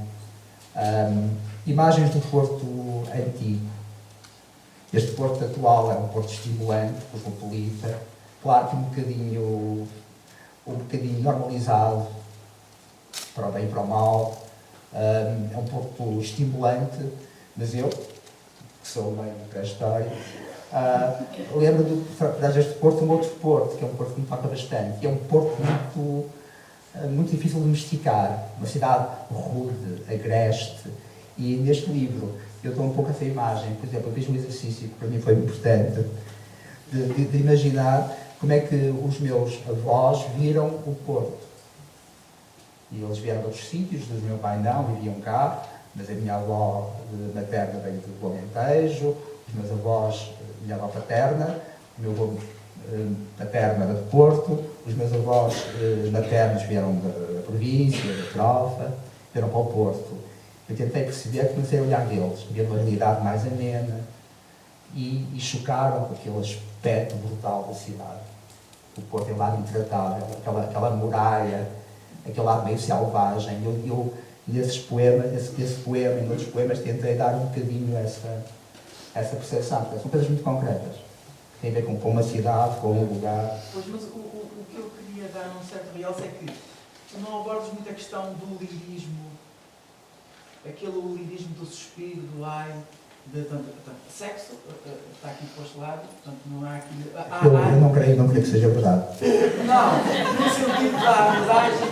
Imagens do Porto antigo. Este Porto atual é um Porto estimulante, cosmopolita, claro que um bocadinho normalizado, para o bem e para o mal. É um Porto estimulante, mas eu, que sou meio pré-história, lembro de trazer este Porto um outro Porto, que é um Porto que me toca bastante, que é um Porto muito difícil de domesticar, uma cidade rude, agreste, e neste livro eu dou um pouco essa imagem. Por exemplo, eu fiz um exercício que para mim foi importante, de imaginar como é que os meus avós viram o Porto. E eles vieram de outros sítios, do meu pai não, viviam cá, mas a minha avó materna veio do Alentejo, os meus avós, a minha avó paterna, o meu avô paterno era de Porto, os meus avós maternos vieram da província, da Trofa, vieram para o Porto. Eu tentei perceber, comecei a olhar deles, ver uma realidade mais amena e chocaram com aquele aspecto brutal da cidade. o Porto tem um lado intratável, aquela muralha, aquele lado meio selvagem. Eu nesse poema e noutros poemas tentei dar um bocadinho essa percepção. São coisas muito concretas, que têm a ver com uma cidade, com um lugar. Pois, mas o que eu queria dar um certo realce é que tu não abordas muito a questão do lirismo, aquele lirismo do suspiro, do ai, sexo, está aqui para este lado, portanto não há aqui... Eu não creio que seja verdade. Não, no sentido da abordagem,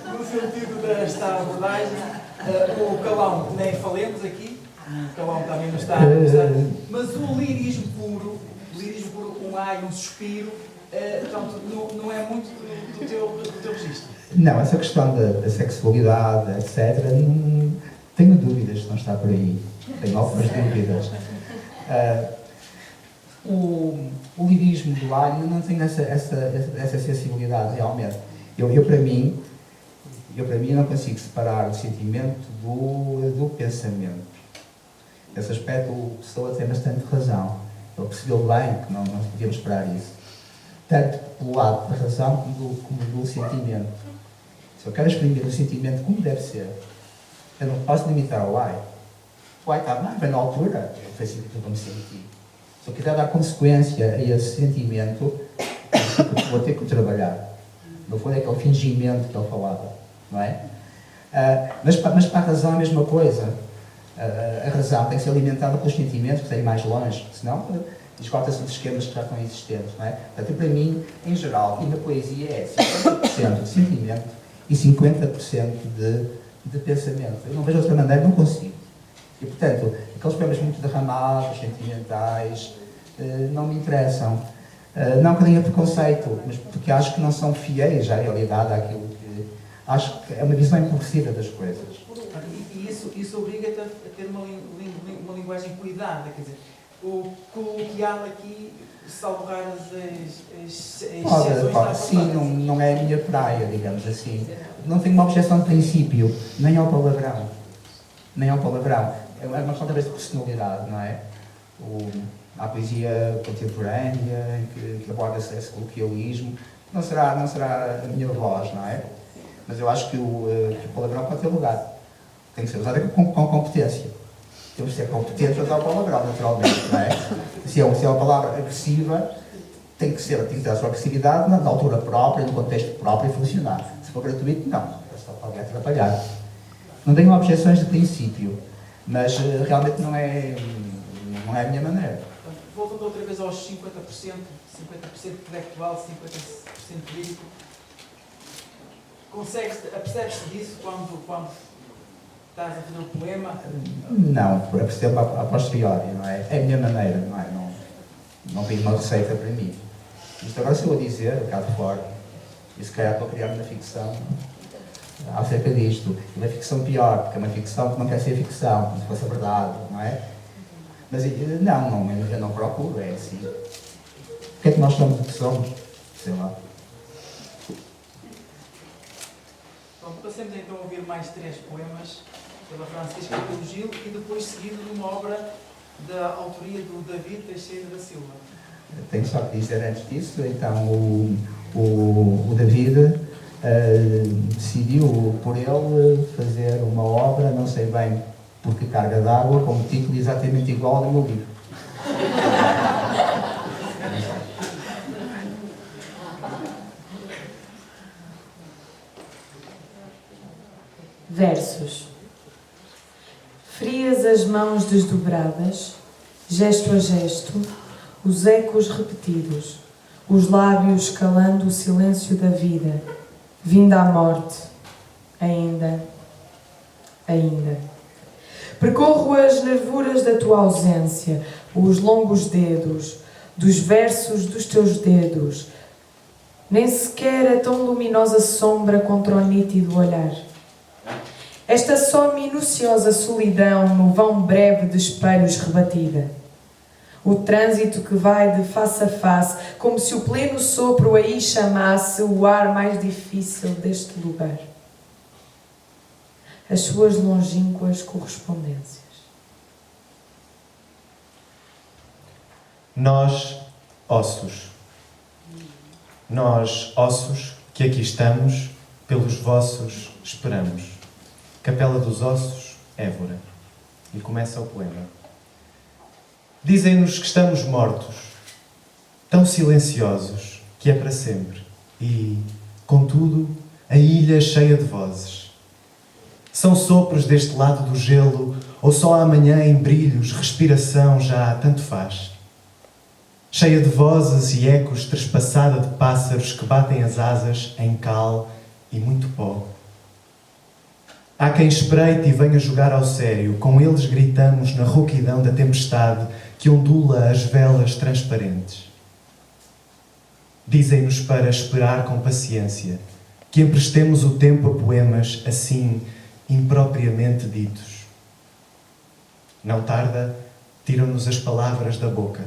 no sentido desta abordagem, o Calão nem falemos aqui, o Calão também não está, mas o lirismo puro, um ai, um suspiro, portanto, não é muito do teu registro. Não, essa questão da sexualidade, etc., tenho dúvidas se não está por aí. Tenho algumas dúvidas. O lirismo do ai não tem essa sensibilidade, realmente. Eu para mim não consigo separar o sentimento do pensamento. Nesse aspecto, o Pessoa tem bastante razão. Ele percebeu bem que não podíamos esperar isso. Tanto pelo lado da razão como do sentimento. Se eu quero exprimir o sentimento como deve ser, eu não posso limitar ao ai. O ai está bem na altura, foi assim que eu me senti. Se eu quiser dar consequência a esse sentimento, vou ter que o trabalhar. No fundo é aquele fingimento que ele falava, não é? Mas para a razão é a mesma coisa. A razão tem que ser alimentada pelos sentimentos que têm mais longe, senão esgota-se os esquemas que já estão existentes, não é? Portanto, para mim, em geral, e na poesia é 50% de sentimento e 50% de pensamento. Eu não vejo outra maneira, não consigo. E, portanto, aqueles poemas muito derramados, sentimentais, não me interessam. Não que tenha preconceito, mas porque acho que não são fiéis à realidade, àquilo que... Acho que é uma visão empobrecida das coisas. E isso obriga-te a ter uma linguagem cuidada, quer dizer, o coloquial aqui, salvar as exceções... Sim, não é a minha praia, digamos assim. Não tenho uma objeção de princípio, nem ao palavrão. Nem ao palavrão. É uma questão talvez de personalidade, não é? A poesia contemporânea, que aborda esse coloquialismo, não será a minha voz, não é? Mas eu acho que o palavrão pode ter lugar. Tem que ser usado com competência. Temos que ser competentes a usar o palavrão, naturalmente, não é? Se é uma palavra agressiva, tem que ter a sua agressividade na altura própria, no contexto próprio e funcionar. Se for gratuito, não. É só para alguém atrapalhar. Não tenho objeções de princípio, mas realmente não é a minha maneira. Voltando outra vez aos 50% intelectual, 50% lírico, apercebes-te disso quando estás a fazer o poema? Não, percebo a posteriori, não é? É a minha maneira, não é? Não tenho uma receita para mim. Isto agora se eu a dizer, cá de fora, e se calhar estou a criar uma ficção acerca disto. E uma ficção pior, porque é uma ficção que não quer ser ficção, como se fosse a verdade, não é? Mas eu não procuro, é assim. O que é que nós somos o que somos? Sei lá. Pronto, passemos então a ouvir mais 3 poemas pela Francisca e pelo Gil e depois seguido de uma obra da autoria do David Teixeira da Silva. Tenho só que dizer antes disso, então o David decidiu por ele fazer uma obra, não sei bem por que carga d'água, com um título exatamente igual ao do meu livro. Versos. Frias as mãos desdobradas, gesto a gesto, os ecos repetidos, os lábios calando o silêncio da vida, vinda à morte, ainda. Percorro as nervuras da tua ausência, os longos dedos, dos versos dos teus dedos, nem sequer a tão luminosa sombra contra o nítido olhar. Esta só minuciosa solidão no vão breve de espelhos rebatida. O trânsito que vai de face a face, como se o pleno sopro aí chamasse o ar mais difícil deste lugar. As suas longínquas correspondências. Nós Ossos. Nós, ossos, que aqui estamos, pelos vossos esperamos. Capela dos Ossos, Évora. E começa o poema. Dizem-nos que estamos mortos, tão silenciosos, que é para sempre. E, contudo, a ilha cheia de vozes. São sopros deste lado do gelo, ou só amanhã em brilhos, respiração já tanto faz. Cheia de vozes e ecos, trespassada de pássaros que batem as asas em cal e muito pó. Há quem espreite e venha jogar ao sério, com eles gritamos na rouquidão da tempestade que ondula as velas transparentes. Dizem-nos para esperar com paciência, que emprestemos o tempo a poemas assim, impropriamente ditos. Não tarda, tiram-nos as palavras da boca.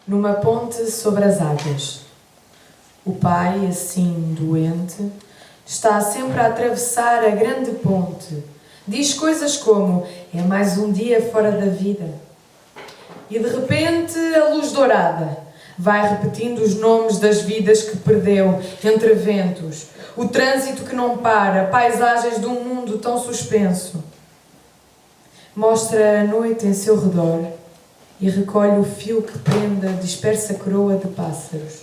Numa ponte sobre as águas. O pai, assim doente, está sempre a atravessar a grande ponte. Diz coisas como: é mais um dia fora da vida. E de repente a luz dourada vai repetindo os nomes das vidas que perdeu entre ventos, o trânsito que não para, paisagens de um mundo tão suspenso. Mostra a noite em seu redor e recolhe o fio que prende a dispersa coroa de pássaros.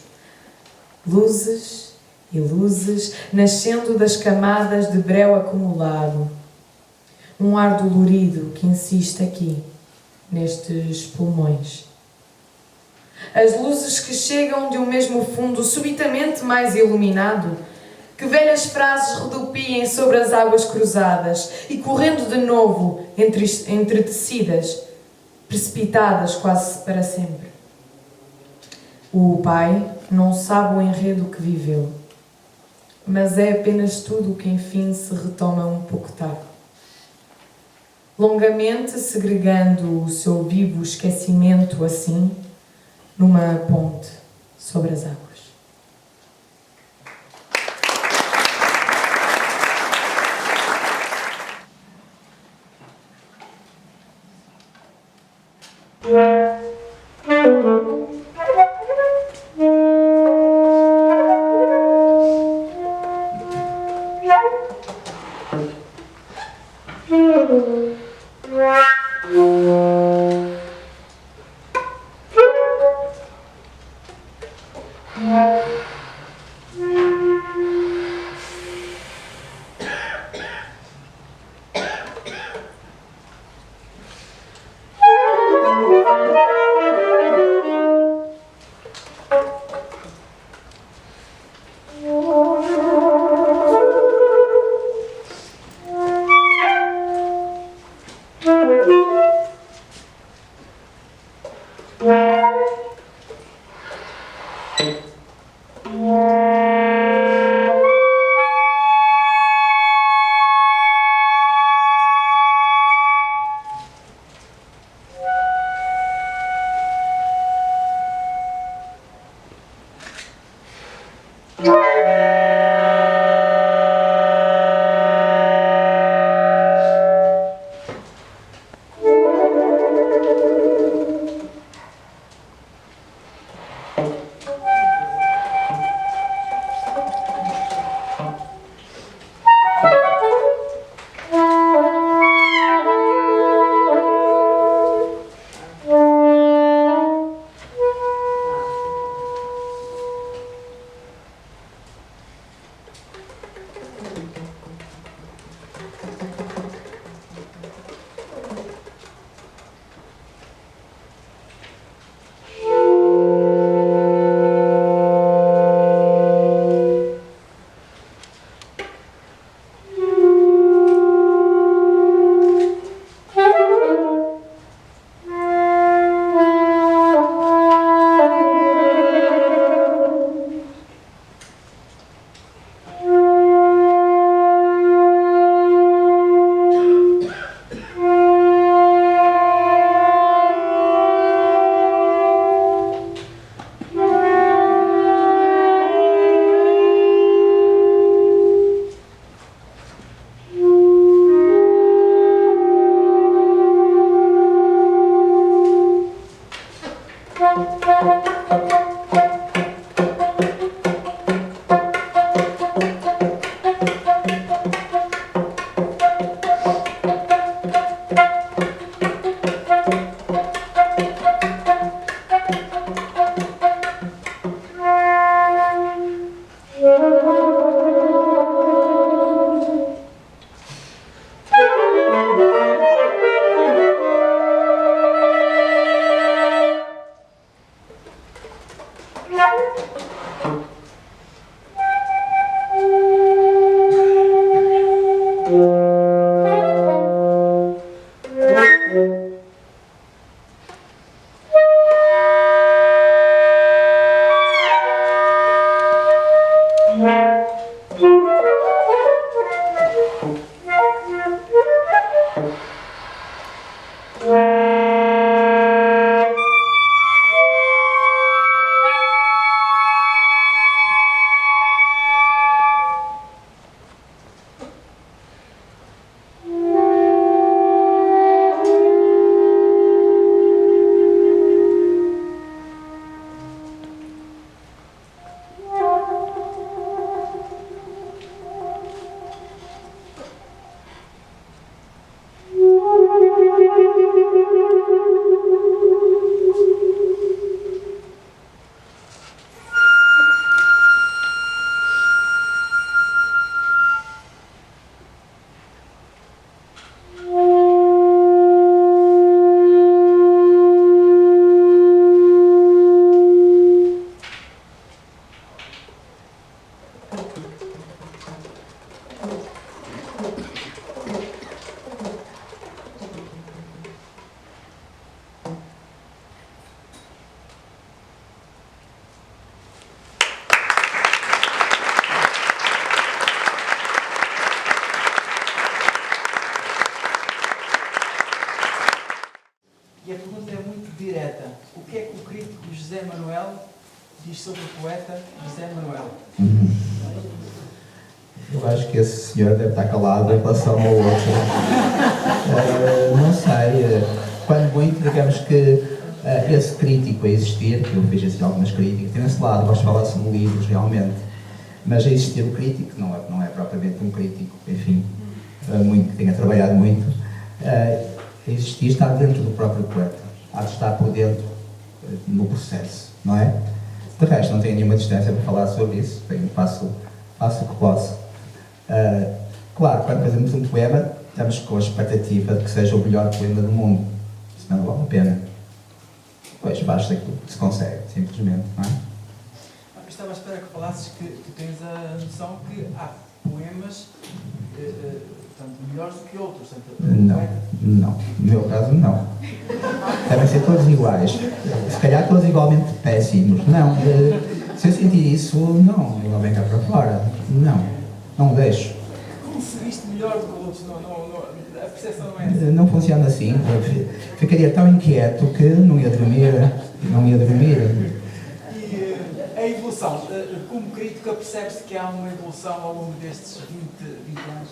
Luzes e luzes nascendo das camadas de breu acumulado. Um ar dolorido que insiste aqui, nestes pulmões. As luzes que chegam de um mesmo fundo subitamente mais iluminado, que velhas frases rodopiem sobre as águas cruzadas e correndo de novo entretecidas, precipitadas quase para sempre. O pai não sabe o enredo que viveu, mas é apenas tudo que enfim se retoma um pouco tarde. Longamente segregando o seu vivo esquecimento assim, numa ponte sobre as águas. e a pergunta é muito direta. O que é que o crítico José Manuel diz sobre o poeta José Manuel? Eu acho que esse senhor deve estar calado em relação ao outro. Não sei. Quando muito, digamos que esse crítico a existir, que eu fiz assim, algumas críticas, tem esse lado, gosto de falar sobre livros realmente, mas a existir o crítico não é propriamente um crítico, enfim, muito, que tenha trabalhado muito. A existir está dentro do próprio poeta, há de estar por dentro no processo, não é? De resto, não tenho nenhuma distância para falar sobre isso, faço o que posso. Claro, quando fazemos um poema, estamos com a expectativa de que seja o melhor poema do mundo, senão não vale a pena. Pois, basta aquilo que se consegue, simplesmente, não é? Eu estava à espera que falasses que tens a noção que há poemas tanto melhores do que outros. Não. No meu caso, não. Devem ser todos iguais. Se calhar todos igualmente péssimos. Não. Se eu sentir isso, não vem cá para fora. Não deixo. Como se viste melhor do que outros? A percepção não é assim. Não funciona assim. Eu ficaria tão inquieto que não ia dormir. E a evolução, como crítica, percebe-se que há uma evolução ao longo destes 20 anos?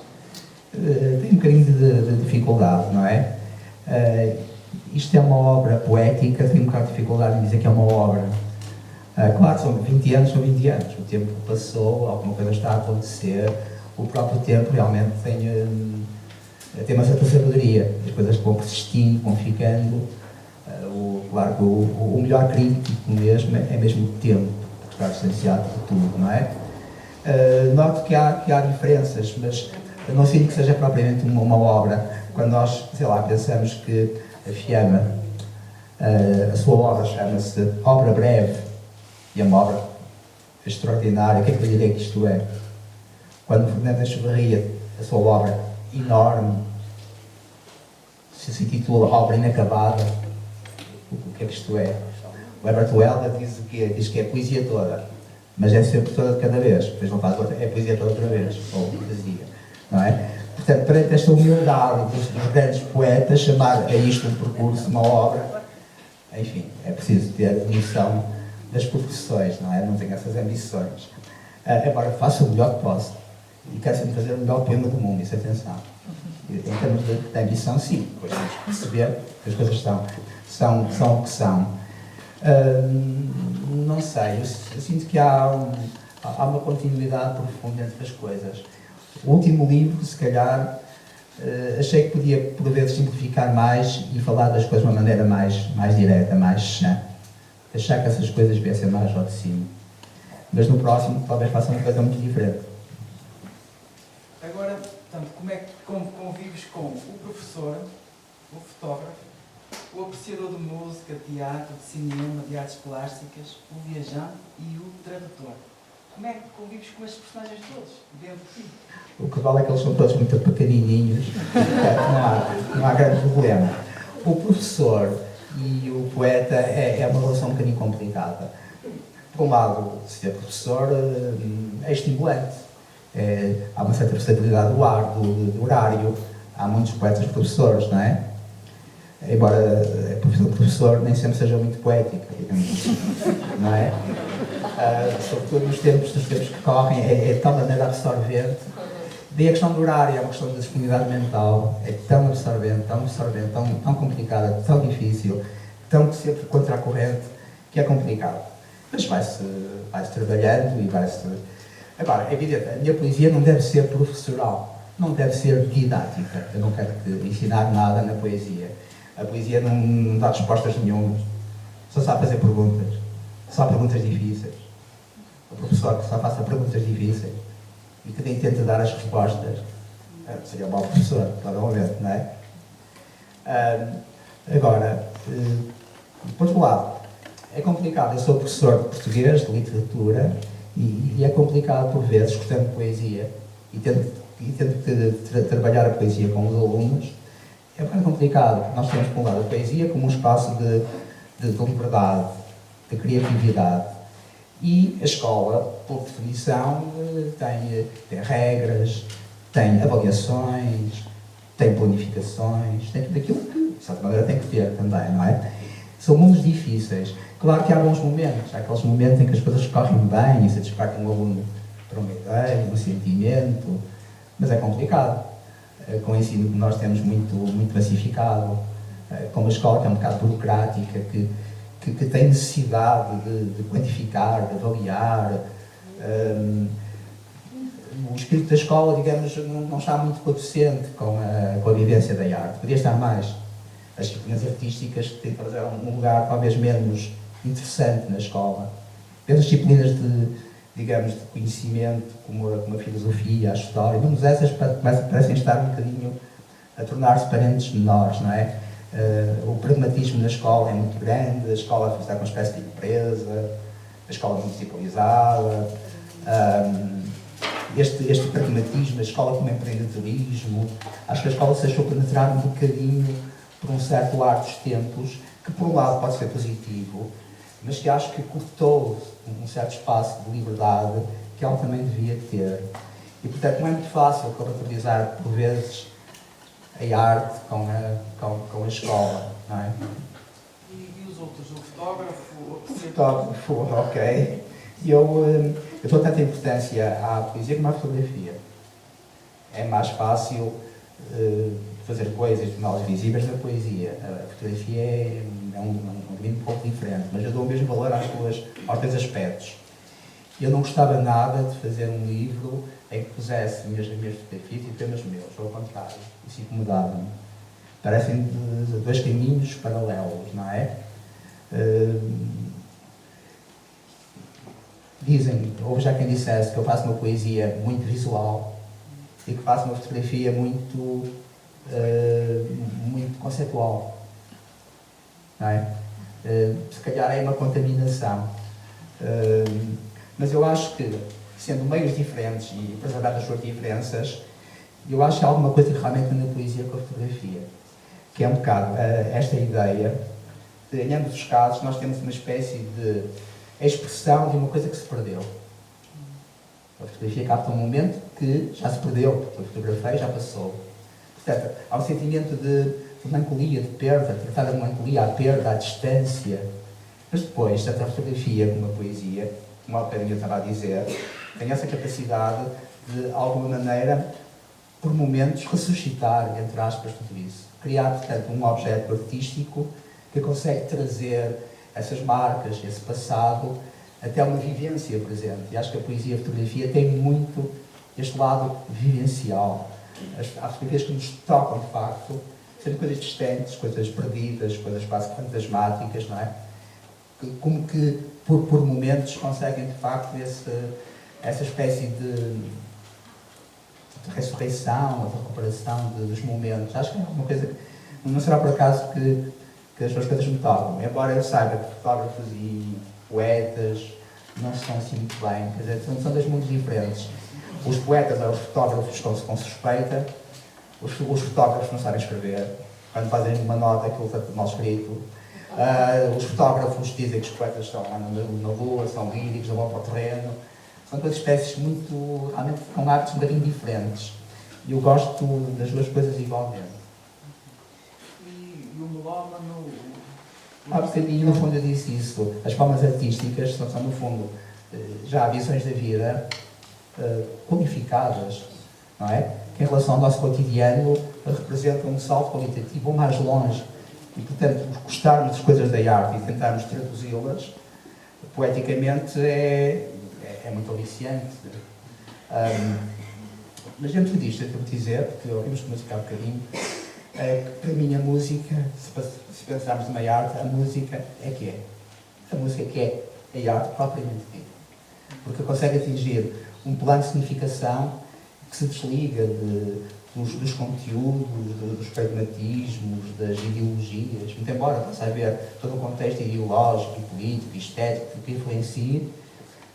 Tem um bocadinho de dificuldade, não é? Isto é uma obra poética, tenho um bocado de dificuldade em dizer que é uma obra. Claro, são 20 anos, o tempo passou, alguma coisa está a acontecer, o próprio tempo realmente tem uma certa sabedoria, as coisas vão persistindo, vão ficando. Claro que o melhor crítico mesmo é mesmo o tempo, porque está distanciado de tudo, não é? Noto que há diferenças, mas não sinto que seja propriamente uma obra. Quando nós, pensamos que a Fiamma, a sua obra chama-se Obra Breve, e é uma obra extraordinária, o que é que eu direi que isto é? Quando Fernando Echevarria, a sua obra enorme, se intitula Obra Inacabada, o que é que isto é? O Herbert Welder diz que é poesia toda, mas é sempre toda de cada vez, depois não faz outra, é poesia toda outra vez, ou poesia, não é? Portanto, perante esta humildade dos grandes poetas, chamar a isto um percurso, uma obra, enfim, é preciso ter noção das proporções, não é? Não tenho essas ambições. Agora, faço o melhor que posso e quero sempre fazer o melhor poema do mundo, isso atenção. Em termos de ambição, sim, depois temos que perceber que as coisas são o que são. Não sei, eu sinto que há uma continuidade profunda entre as coisas. O último livro, se calhar, achei que podia, por vezes, simplificar mais e falar das coisas de uma maneira mais direta, mais chã. Deixar que essas coisas viessem mais ao de cima. Mas no próximo, talvez faça uma coisa muito diferente. Agora, portanto, como convives com o professor, o fotógrafo, o apreciador de música, teatro, de cinema, de artes plásticas, o viajante e o tradutor? Como é que convives com estes personagens todos, dentro de ti? O que vale é que eles são todos muito pequenininhos, não há grande problema. O professor e o poeta é uma relação um bocadinho complicada. Por um lado, ser professor é estimulante. Há uma certa responsabilidade do ar, do horário. Há muitos poetas professores, não é? Embora a professor nem sempre seja muito poética, digamos, não é? Sobretudo nos tempos que correm, é de tal maneira absorvente. Daí a questão do horário é uma questão de disponibilidade mental, é tão absorvente, tão complicada, tão difícil, tão sempre contra a corrente, que é complicado. Mas vai-se trabalhando e vai-se... Agora, é evidente, a minha poesia não deve ser professoral, não deve ser didática. Eu não quero ensinar nada na poesia. A poesia não dá respostas nenhumas, só sabe fazer perguntas, só perguntas difíceis. O professor que só faça perguntas difíceis e que nem tenta dar as respostas, seria um mau professor, provavelmente, não é? Agora, por outro lado, é complicado. Eu sou professor de português, de literatura, e é complicado por vezes, estudando poesia e tendo trabalhar a poesia com os alunos, é bem complicado. Nós temos, por um lado, a poesia como um espaço de liberdade, de criatividade. E a escola, por definição, tem regras, tem avaliações, tem planificações, tem tudo aquilo que, de certa maneira, tem que ter também, não é? São mundos difíceis. Claro que há bons momentos, há aqueles momentos em que as coisas correm bem e satisfazem o aluno para uma ideia, um sentimento, mas é complicado. Com o ensino que nós temos muito massificado, com uma escola que é um bocado burocrática, que tem necessidade de quantificar, de avaliar. O espírito da escola, digamos, não está muito coadjucente com a vivência da arte. Podia estar mais. As disciplinas artísticas têm que fazer um lugar talvez menos interessante na escola. As disciplinas de conhecimento, como a filosofia, a história, menos essas parecem estar um bocadinho a tornar-se parentes menores, não é? O pragmatismo na escola é muito grande, a escola está com uma espécie de empresa, a escola municipalizada, este pragmatismo, a escola como empreendedorismo, acho que a escola se deixou penetrar um bocadinho por um certo ar dos tempos, que por um lado pode ser positivo, mas que acho que cortou um certo espaço de liberdade que ela também devia ter. E, portanto, não é muito fácil compatibilizar, por vezes, a arte com a escola, não é? E os outros? O fotógrafo? O fotógrafo, ok. Eu dou tanta importância à poesia como à fotografia. É mais fácil fazer coisas mais visíveis da poesia. A fotografia é um caminho um pouco diferente, mas eu dou o mesmo valor aos dois aspectos. Eu não gostava nada de fazer um livro em que pusesse as minhas fotografias e temas meus, ou ao contrário. Isso incomodava-me. Parecem dois caminhos paralelos, não é? Dizem, ou já quem dissesse que eu faço uma poesia muito visual e que faço uma fotografia muito conceitual, não é? Se calhar é uma contaminação, mas eu acho que, sendo meios diferentes e preservando as suas diferenças, eu acho que há alguma coisa que realmente na poesia com a fotografia, que é um bocado esta ideia de, em ambos os casos, nós temos uma espécie de expressão de uma coisa que se perdeu. A fotografia capta um momento que já se perdeu, porque eu fotografei e já passou. Portanto, há um sentimento de melancolia, de perda, de tratar a melancolia, a perda, a distância. Mas depois, tanto a fotografia como a poesia, como a bocadinho eu estava a dizer, tem essa capacidade de, alguma maneira, por momentos, ressuscitar, entre aspas, tudo isso. Criar, portanto, um objeto artístico que consegue trazer essas marcas, esse passado, até uma vivência presente. E acho que a poesia e a fotografia têm muito este lado vivencial. Há fotografias que nos tocam, de facto, sendo coisas distantes, coisas perdidas, coisas quase fantasmáticas, não é? Como que, por momentos, conseguem, de facto, essa espécie de ressurreição, de recuperação dos momentos. Acho que é uma coisa que não será por acaso que as suas coisas me tocam. Embora eu saiba que fotógrafos e poetas não estão assim muito bem, quer dizer, são dois mundos diferentes. Os poetas ou os fotógrafos com suspeita, os fotógrafos não sabem escrever, quando fazem uma nota aquilo está mal escrito. Os fotógrafos dizem que os poetas estão lá na lua, são líricos, não vão para o terreno. São duas espécies muito, realmente, com artes um bocadinho diferentes. E eu gosto das duas coisas igualmente. E o melómano? Há bocadinho, no fundo, eu disse isso. As formas artísticas são no fundo, já visões da vida qualificadas, não é? Que em relação ao nosso cotidiano representam um salto qualitativo ou mais longe. E, portanto, gostarmos das coisas da arte e tentarmos traduzi-las, poeticamente, é muito aliciante. Mas dentro disto, eu devo dizer, porque ouvimos música há bocadinho, que para mim a música, se pensarmos numa arte, a música é que é. A música que é a arte propriamente dita. Porque consegue atingir um plano de significação que se desliga dos conteúdos, dos pragmatismos, das ideologias, muito embora possa haver todo um contexto ideológico, político, estético que influencia,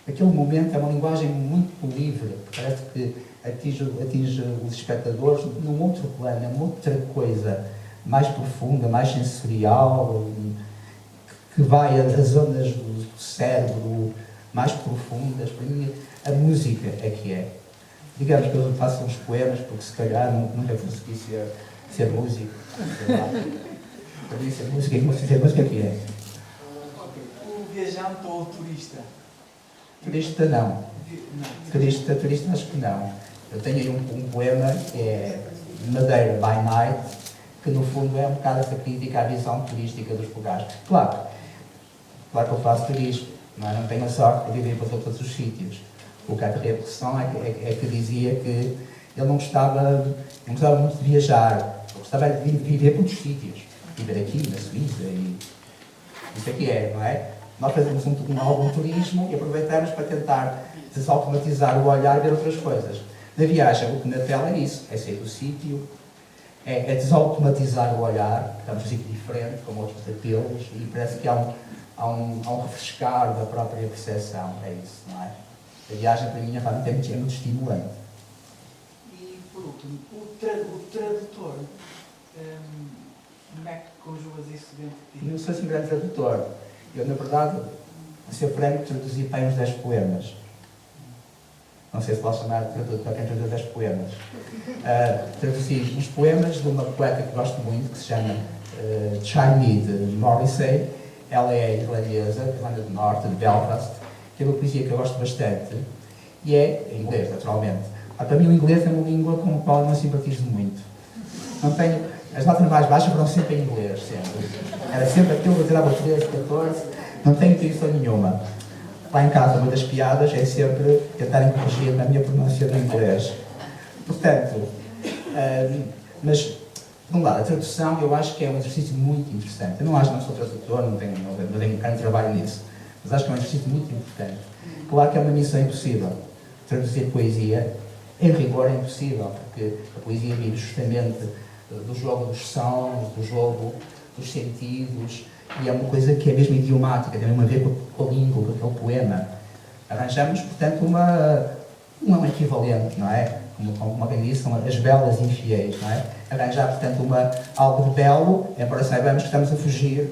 aquele momento é uma linguagem muito livre, parece que atinge os espectadores num outro plano, é uma outra coisa mais profunda, mais sensorial, que vai a zonas do cérebro mais profundas. Para mim, a música é que é. Digamos que eu faço uns poemas, porque se calhar nunca consegui ser ser músico, sei lá. Podia ser música, ser música que é. O viajante ou o turista? Turista não. Turista acho que não. Eu tenho aí um poema que é Madeira by Night, que no fundo é um bocado essa crítica à visão turística dos lugares. Claro que eu faço turismo, não tenho a sorte de viver para todos os sítios. O que há de repressão é que dizia que ele não gostava muito de viajar, ele gostava de viver por outros sítios. Viver aqui, na Suíça, e isso aqui não é? Nós fazemos algum turismo e aproveitamos para tentar desautomatizar o olhar e ver outras coisas. Na viagem, o que na tela é isso, é sair do sítio, é desautomatizar o olhar, estamos num sítio diferente, com outros apelos, e parece que há um refrescar da própria percepção, é isso, não é? A viagem, para mim, realmente é muito estimulante. E, por último, o tradutor, como é que conjugas isso dentro de ti? Eu sou assim um grande tradutor. Eu, na verdade, a ser franco, traduzi para uns 10 poemas. Não sei se posso chamar de tradutor para quem traduz 10 poemas. Traduzi uns poemas de uma poeta que gosto muito, que se chama Chinese Morrissey. Ela é irlandesa, Irlanda do Norte, de Belfast, que é uma poesia que eu gosto bastante, e é em inglês, naturalmente. Para mim, o inglês é uma língua com a qual eu não simpatizo muito. Não tenho, as notas mais baixas foram sempre em inglês, sempre. Era sempre aquilo que eu tirava 13, 14, não tenho intuição nenhuma. Lá em casa, uma das piadas é sempre tentarem corrigir na minha pronúncia do inglês. Portanto, mas, por um lado, a tradução eu acho que é um exercício muito interessante. Eu não sou tradutor, não tenho grande trabalho nisso, mas acho que é um exercício muito importante. Claro que é uma missão impossível. Traduzir poesia, em rigor, é impossível, porque a poesia vive justamente do jogo dos sons, do jogo dos sentidos, e é uma coisa que é mesmo idiomática, tem mesmo a ver com a língua, com aquele poema. Arranjamos, portanto, um equivalente, não é? Como alguém disse, são as belas infiéis, não é? Arranjar, portanto, algo de belo, embora saibamos que estamos a fugir,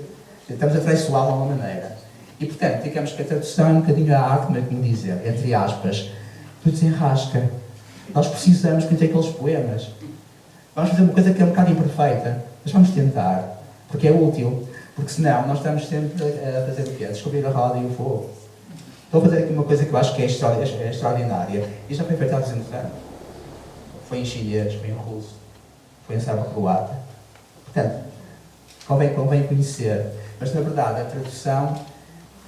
estamos a traiçoá-lo de alguma maneira. E, portanto, digamos que a tradução é um bocadinho a arte, como é que me dizer, entre aspas, do desenrasca. Nós precisamos que aqueles poemas. Vamos fazer uma coisa que é um bocado imperfeita, mas vamos tentar, porque é útil. Porque senão nós estamos sempre a fazer o quê? A descobrir a roda e o fogo. Estou a fazer aqui uma coisa que eu acho que é extraordinária. E já foi feito há 200 anos. Foi em chinês, foi em russo, foi em serbo-croata. Portanto, convém conhecer. Mas, na verdade, a tradução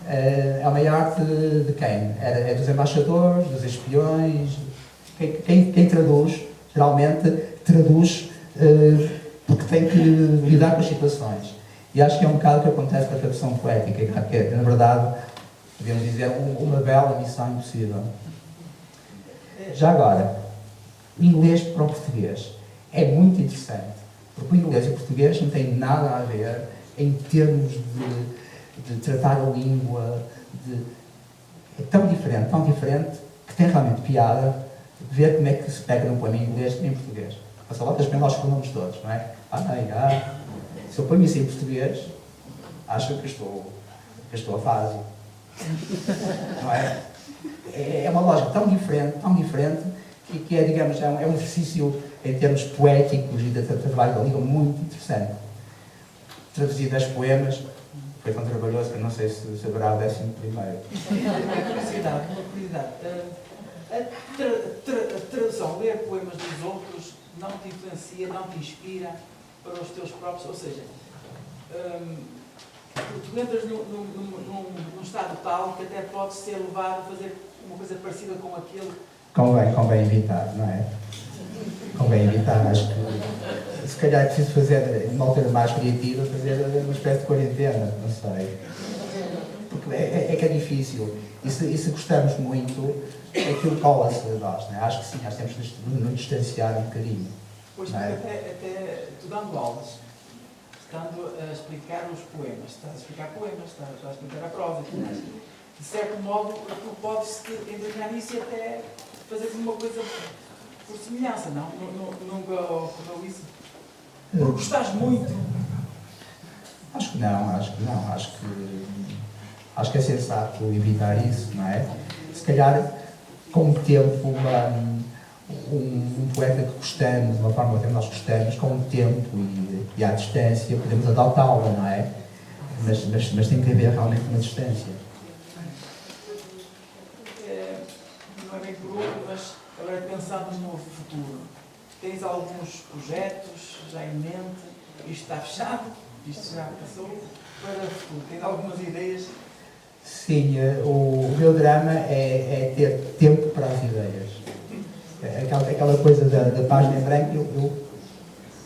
é uma arte de quem? É dos embaixadores, dos espiões. Quem traduz, geralmente, traduz porque tem que lidar com as situações. E acho que é um bocado o que acontece com a tradução poética, que é, na verdade, podemos dizer, uma bela missão impossível. Já agora, o inglês para o português é muito interessante, porque o inglês e o português não têm nada a ver em termos de tratar a língua, é tão diferente, que tem realmente piada ver como é que se pega num poema em inglês e em português. Passa lá para os pronomes todos, não é? Se eu ponho isso em português, acho que estou a fase. Não é? É uma lógica tão diferente, que é, digamos, é um exercício em termos poéticos e de trabalho da língua muito interessante. Traduzir 10 poemas, foi tão trabalhoso que eu não sei se haverá o 11º. Uma curiosidade. A tradução, ler poemas dos outros, não te influencia, não te inspira para os teus próprios, ou seja, tu entras num estado tal que até podes ser levado a fazer uma coisa parecida com aquele. Convém evitar, não é? Convém evitar, acho que se calhar é preciso fazer, de uma altura mais criativa, fazer uma espécie de quarentena, não sei. Porque é difícil. E se gostamos muito, aquilo cola-se a nós, não é? Acho que sim, nós temos de nos distanciar um bocadinho. Pois, até tu dando aulas, estando a explicar os poemas, estás a explicar poemas, estás a explicar a prosa, de certo modo, tu podes te embrenhar nisso e até fazer uma coisa por semelhança, não? Nunca ocorreu isso? Porque gostas muito. Acho que não. Acho que é sensato evitar isso, não é? Se calhar, com o tempo, um poeta que gostamos, de uma forma que nós gostamos, com o tempo e à distância, podemos adotá-la, não é? Mas tem que haver realmente uma distância. Não é bem por outro, mas agora pensando no futuro, tens alguns projetos já em mente? Isto está fechado? Isto já passou? Para o futuro, tens algumas ideias? Sim, o meu drama é ter tempo para as ideias. Aquela coisa da página em branco, eu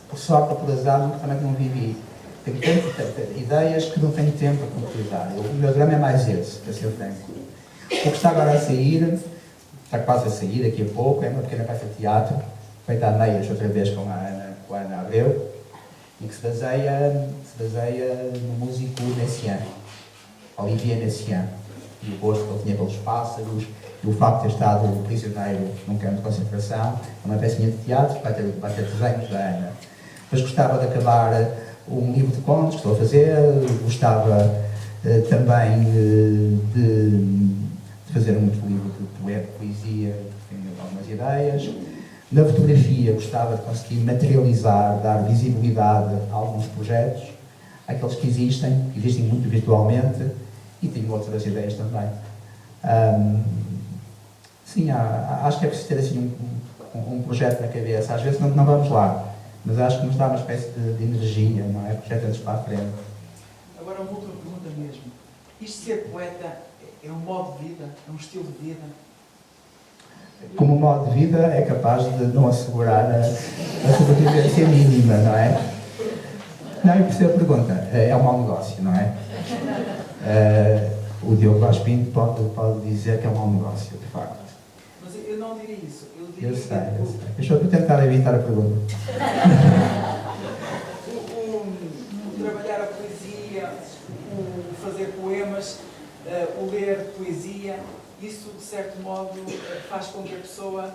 por sorte ou por azar, também não vivi. Tenho tantas ideias que não tenho tempo para concretizar. O meu drama é mais esse, para ser franco. O que está agora a sair, está quase a sair daqui a pouco, é uma pequena peça de teatro, feita a meias outra vez com a Ana Abreu, e que se baseia no músico Messiaen, Olivier Messiaen, e o gosto que ele tinha pelos pássaros, e o facto de ter estado prisioneiro num campo de concentração. É uma pecinha de teatro, vai ter desenhos da Ana. Mas gostava de acabar um livro de contos que estou a fazer, gostava também de fazer um outro livro de poesia, que tenho algumas ideias. Na fotografia gostava de conseguir materializar, dar visibilidade a alguns projetos, aqueles que existem muito virtualmente, e tenho outras ideias também. Sim, acho que é preciso ter assim um projeto na cabeça. Às vezes não vamos lá, mas acho que nos dá uma espécie de energia, não é? Projeta-nos para a frente. Agora uma outra pergunta mesmo. Isto de ser poeta é um modo de vida? É um estilo de vida? Como modo de vida é capaz de não assegurar a sobrevivência mínima, não é? Não, eu percebo a pergunta. É um mau negócio, não é? O Diogo Vaz Pinto pode dizer que é um mau negócio, de facto. Mas eu não diria isso. Eu diria Eu sei. Deixa eu tentar evitar a pergunta. O trabalhar a poesia, o fazer poemas, o ler poesia, isso de certo modo faz com que a pessoa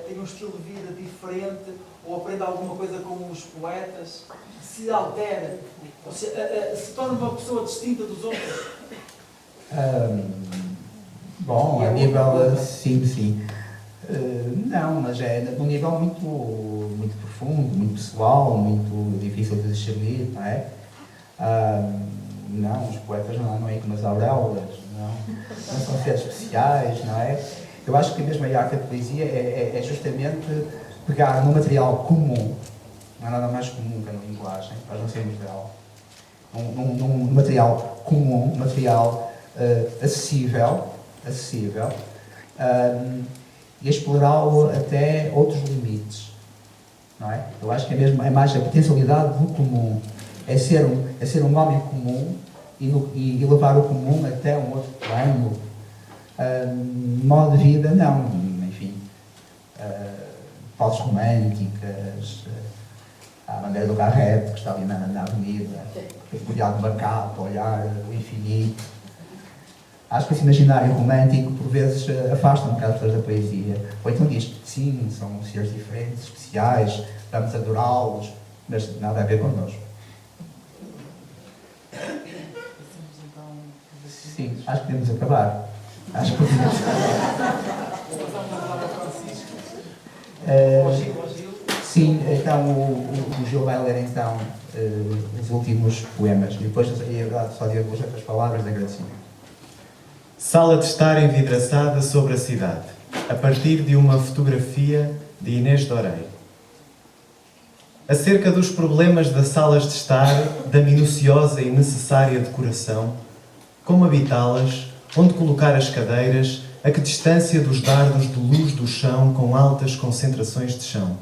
tenha um estilo de vida diferente ou aprenda alguma coisa com os poetas, se altera, ou seja, se torna uma pessoa distinta dos outros. Bom, a nível, sim. Não, mas é num nível muito profundo, muito pessoal, muito difícil de discernir, não é? Não, os poetas não é como as auréolas, não são seres especiais, não é? Eu acho que mesmo a arte da poesia é justamente pegar num material comum, não há nada mais comum que a linguagem, nós não sermos dela, num material comum, material acessível, e explorá-lo até outros limites, não é? Eu acho que é mais a potencialidade do comum, é ser um homem comum e levar o comum até um outro plano. Modo de vida, não, enfim, fotos românticas, à maneira do Garrett, que está ali na avenida, rodeado de uma capa, olhar o infinito. Acho que esse imaginário romântico, por vezes, afasta um bocado da poesia. Ou então diz que sim, são seres diferentes, especiais, vamos adorá-los, mas nada a ver connosco. Sim, acho que podemos acabar. Acho que podemos. Sim, então o Gil vai ler então os últimos poemas e depois só digo duas outras palavras de agradecimento. Sala de estar envidraçada sobre a cidade, a partir de uma fotografia de Inês Dorei. Acerca dos problemas das salas de estar, da minuciosa e necessária decoração, como habitá-las, onde colocar as cadeiras, a que distância dos dardos de luz do chão com altas concentrações de chão.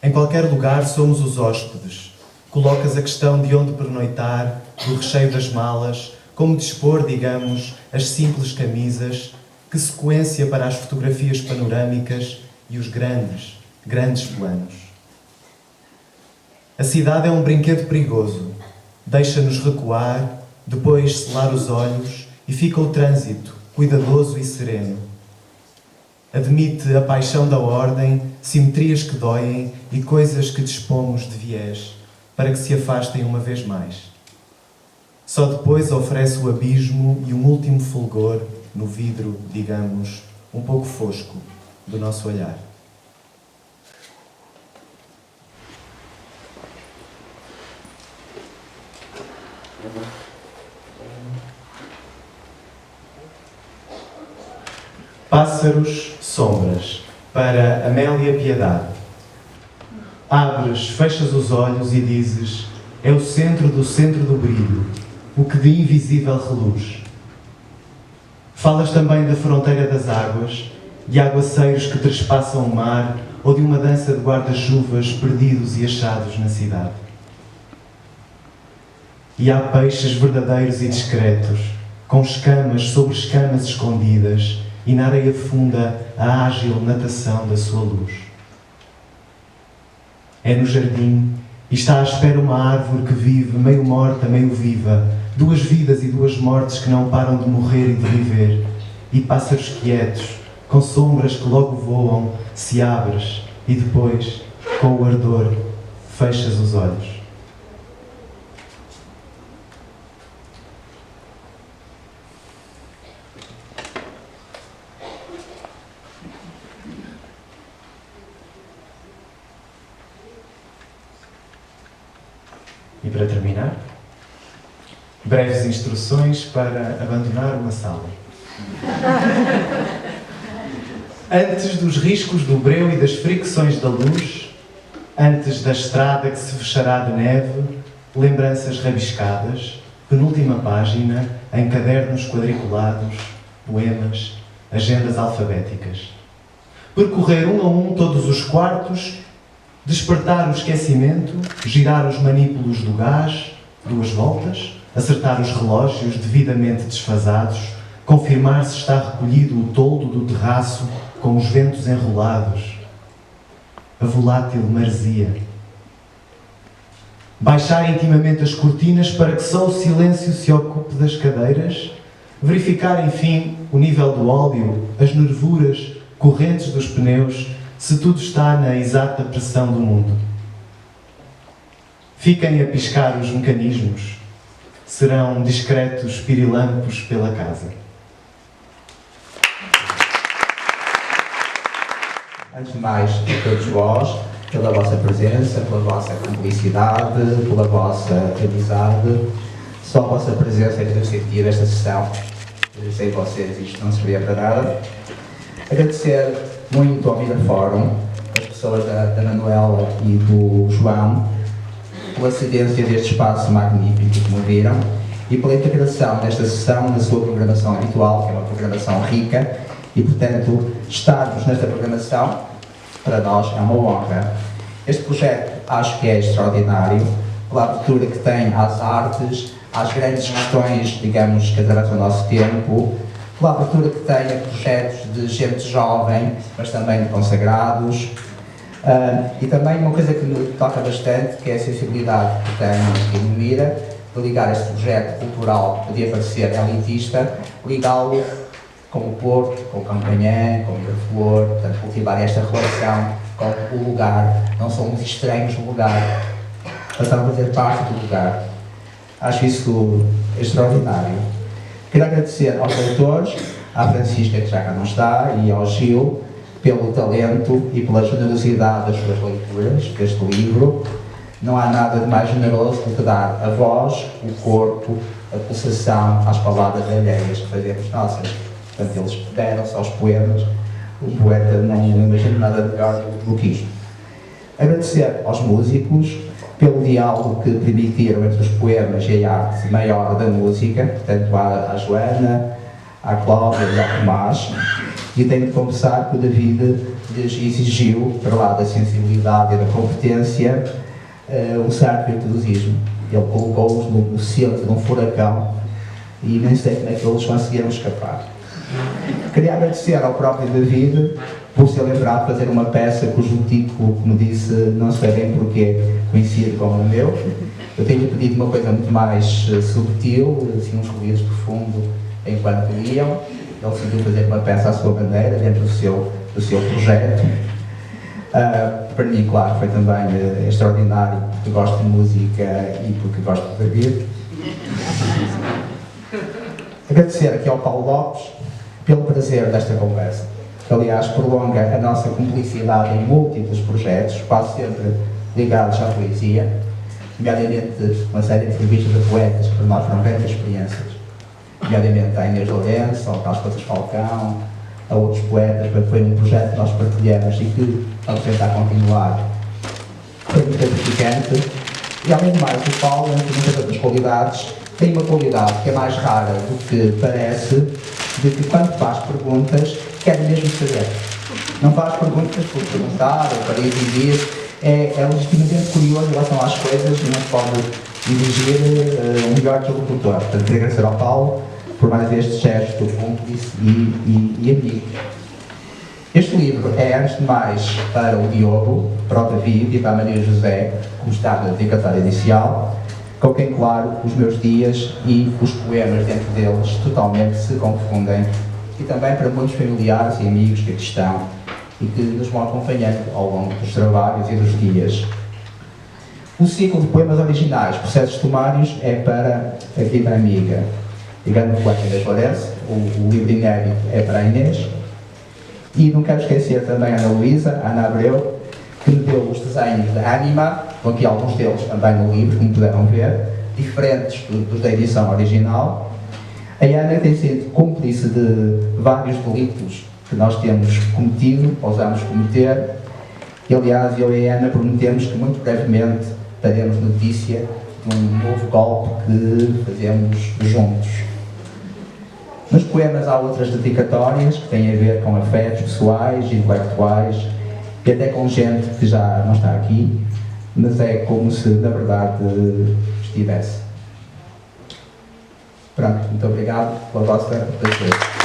Em qualquer lugar somos os hóspedes. Colocas a questão de onde pernoitar, do recheio das malas, como dispor, digamos, as simples camisas, que sequência para as fotografias panorâmicas e os grandes planos. A cidade é um brinquedo perigoso. Deixa-nos recuar, depois selar os olhos e fica o trânsito, cuidadoso e sereno. Admite a paixão da ordem, simetrias que doem e coisas que dispomos de viés, para que se afastem uma vez mais. Só depois oferece o abismo e um último fulgor no vidro, digamos, um pouco fosco, do nosso olhar. Pássaros, sombras, para Amélia Piedade. Abres, fechas os olhos e dizes: é o centro do brilho, o que de invisível reluz. Falas também da fronteira das águas, de aguaceiros que trespassam o mar ou de uma dança de guarda-chuvas perdidos e achados na cidade. E há peixes verdadeiros e discretos, com escamas sobre escamas escondidas, e na areia funda a ágil natação da sua luz. É no jardim e está à espera uma árvore que vive, meio morta, meio viva, duas vidas e duas mortes que não param de morrer e de viver, e pássaros quietos, com sombras que logo voam, se abres e depois, com o ardor, fechas os olhos. E para terminar, breves instruções para abandonar uma sala. Antes dos riscos do breu e das fricções da luz, antes da estrada que se fechará de neve, lembranças rabiscadas, penúltima página, em cadernos quadriculados, poemas, agendas alfabéticas. Percorrer um a um todos os quartos, despertar o esquecimento, girar os manípulos do gás, 2 voltas, acertar os relógios devidamente desfasados, confirmar se está recolhido o toldo do terraço com os ventos enrolados. A volátil maresia. Baixar intimamente as cortinas para que só o silêncio se ocupe das cadeiras, verificar, enfim, o nível do óleo, as nervuras correntes dos pneus, se tudo está na exata pressão do mundo. Fiquem a piscar os mecanismos. Serão discretos pirilampos pela casa. Antes de mais, a todos vós, pela vossa presença, pela vossa cumplicidade, pela vossa amizade, só a vossa presença é que deu sentido esta sessão. Eu sei vocês, isto não servia para nada. Agradecer muito ao Vida Fórum, as pessoas da Manuela e do João, pela cedência deste espaço magnífico, como viram, e pela integração desta sessão na sua programação habitual, que é uma programação rica, e, portanto, estarmos nesta programação, para nós, é uma honra. Este projeto acho que é extraordinário, pela abertura que tem às artes, às grandes questões, digamos, que atravessam o nosso tempo, pela abertura que tem a projetos de gente jovem, mas também de consagrados, e também uma coisa que me toca bastante, que é a sensibilidade que tem e me mira, de ligar este projeto cultural, que podia parecer elitista, ligá-lo com o Porto, com o Campanhã, com o Miraflor, portanto, cultivar esta relação com o lugar. Não somos estranhos no lugar, passamos a fazer parte do lugar. Acho isso extraordinário. Quero agradecer aos leitores, à Francisca, que já cá não está, e ao Gil, pelo talento e pela generosidade das suas leituras deste livro. Não há nada de mais generoso do que dar a voz, o corpo, a pulsação às palavras alheias que fazemos nossas. Portanto, eles deram-se aos poemas. O poeta não imagina nada melhor do que isto. Agradecer aos músicos pelo diálogo que permitiram entre os poemas e a arte maior da música, portanto, à Joana, à Cláudia e ao Tomás. E tenho de confessar que o David lhes exigiu, para lá da sensibilidade e da competência, um certo virtuosismo. Ele colocou-os no centro de um furacão e nem sei como é que eles conseguiram escapar. Queria agradecer ao próprio David por se lembrado de fazer uma peça cujo título, como disse, não sei bem porquê, coincide com o meu. Eu tenho pedido uma coisa muito mais subtil, assim, uns ruídos de fundo enquanto liam. Ele decidiu fazer uma peça à sua maneira, dentro do seu projeto. Para mim, claro, foi também extraordinário, porque gosto de música e porque gosto de David. Agradecer aqui ao Paulo Lopes pelo prazer desta conversa. que aliás prolonga a nossa cumplicidade em múltiplos projetos, quase sempre ligados à poesia, nomeadamente uma série de entrevistas a poetas que para nós foram grandes experiências, nomeadamente a Inês Lourenço, ao Carlos Cotas Falcão, a outros poetas, foi um projeto que nós partilhamos e que vamos tentar continuar. Foi muito gratificante. E além de mais, o Paulo, entre muitas outras qualidades, tem uma qualidade que é mais rara do que parece, de que quando faz perguntas, quer mesmo saber. Não faz perguntas por perguntar ou para exigir, é legitimamente curioso em relação às coisas e não se pode exigir um melhor interlocutor. Portanto, queria agradecer ao Paulo por mais este gesto cúmplice e amigo. Este livro é, antes de mais, para o Diogo, para o David e para a Maria José, como está na dedicatória inicial, com quem, claro, os meus dias e os poemas dentro deles totalmente se confundem, e também para muitos familiares e amigos que aqui estão e que nos vão acompanhando ao longo dos trabalhos e dos dias. O ciclo de poemas originais, processos sumários, é para a querida amiga e grande poeta Inês Lourenço. O livro inédito é para a Inês. E não quero esquecer também a Ana Luísa, a Ana Abreu, que me deu os desenhos da Anima, com aqui alguns deles também no livro, como puderam ver, diferentes dos da edição original. A Ana tem sido cúmplice de vários delitos que nós temos cometido, ousamos cometer, e aliás eu e a Ana prometemos que muito brevemente daremos notícia de um novo golpe que fazemos juntos. Nos poemas há outras dedicatórias que têm a ver com afetos pessoais, intelectuais e até com gente que já não está aqui, mas é como se na verdade estivesse. Pronto, muito obrigado pela vossa atenção.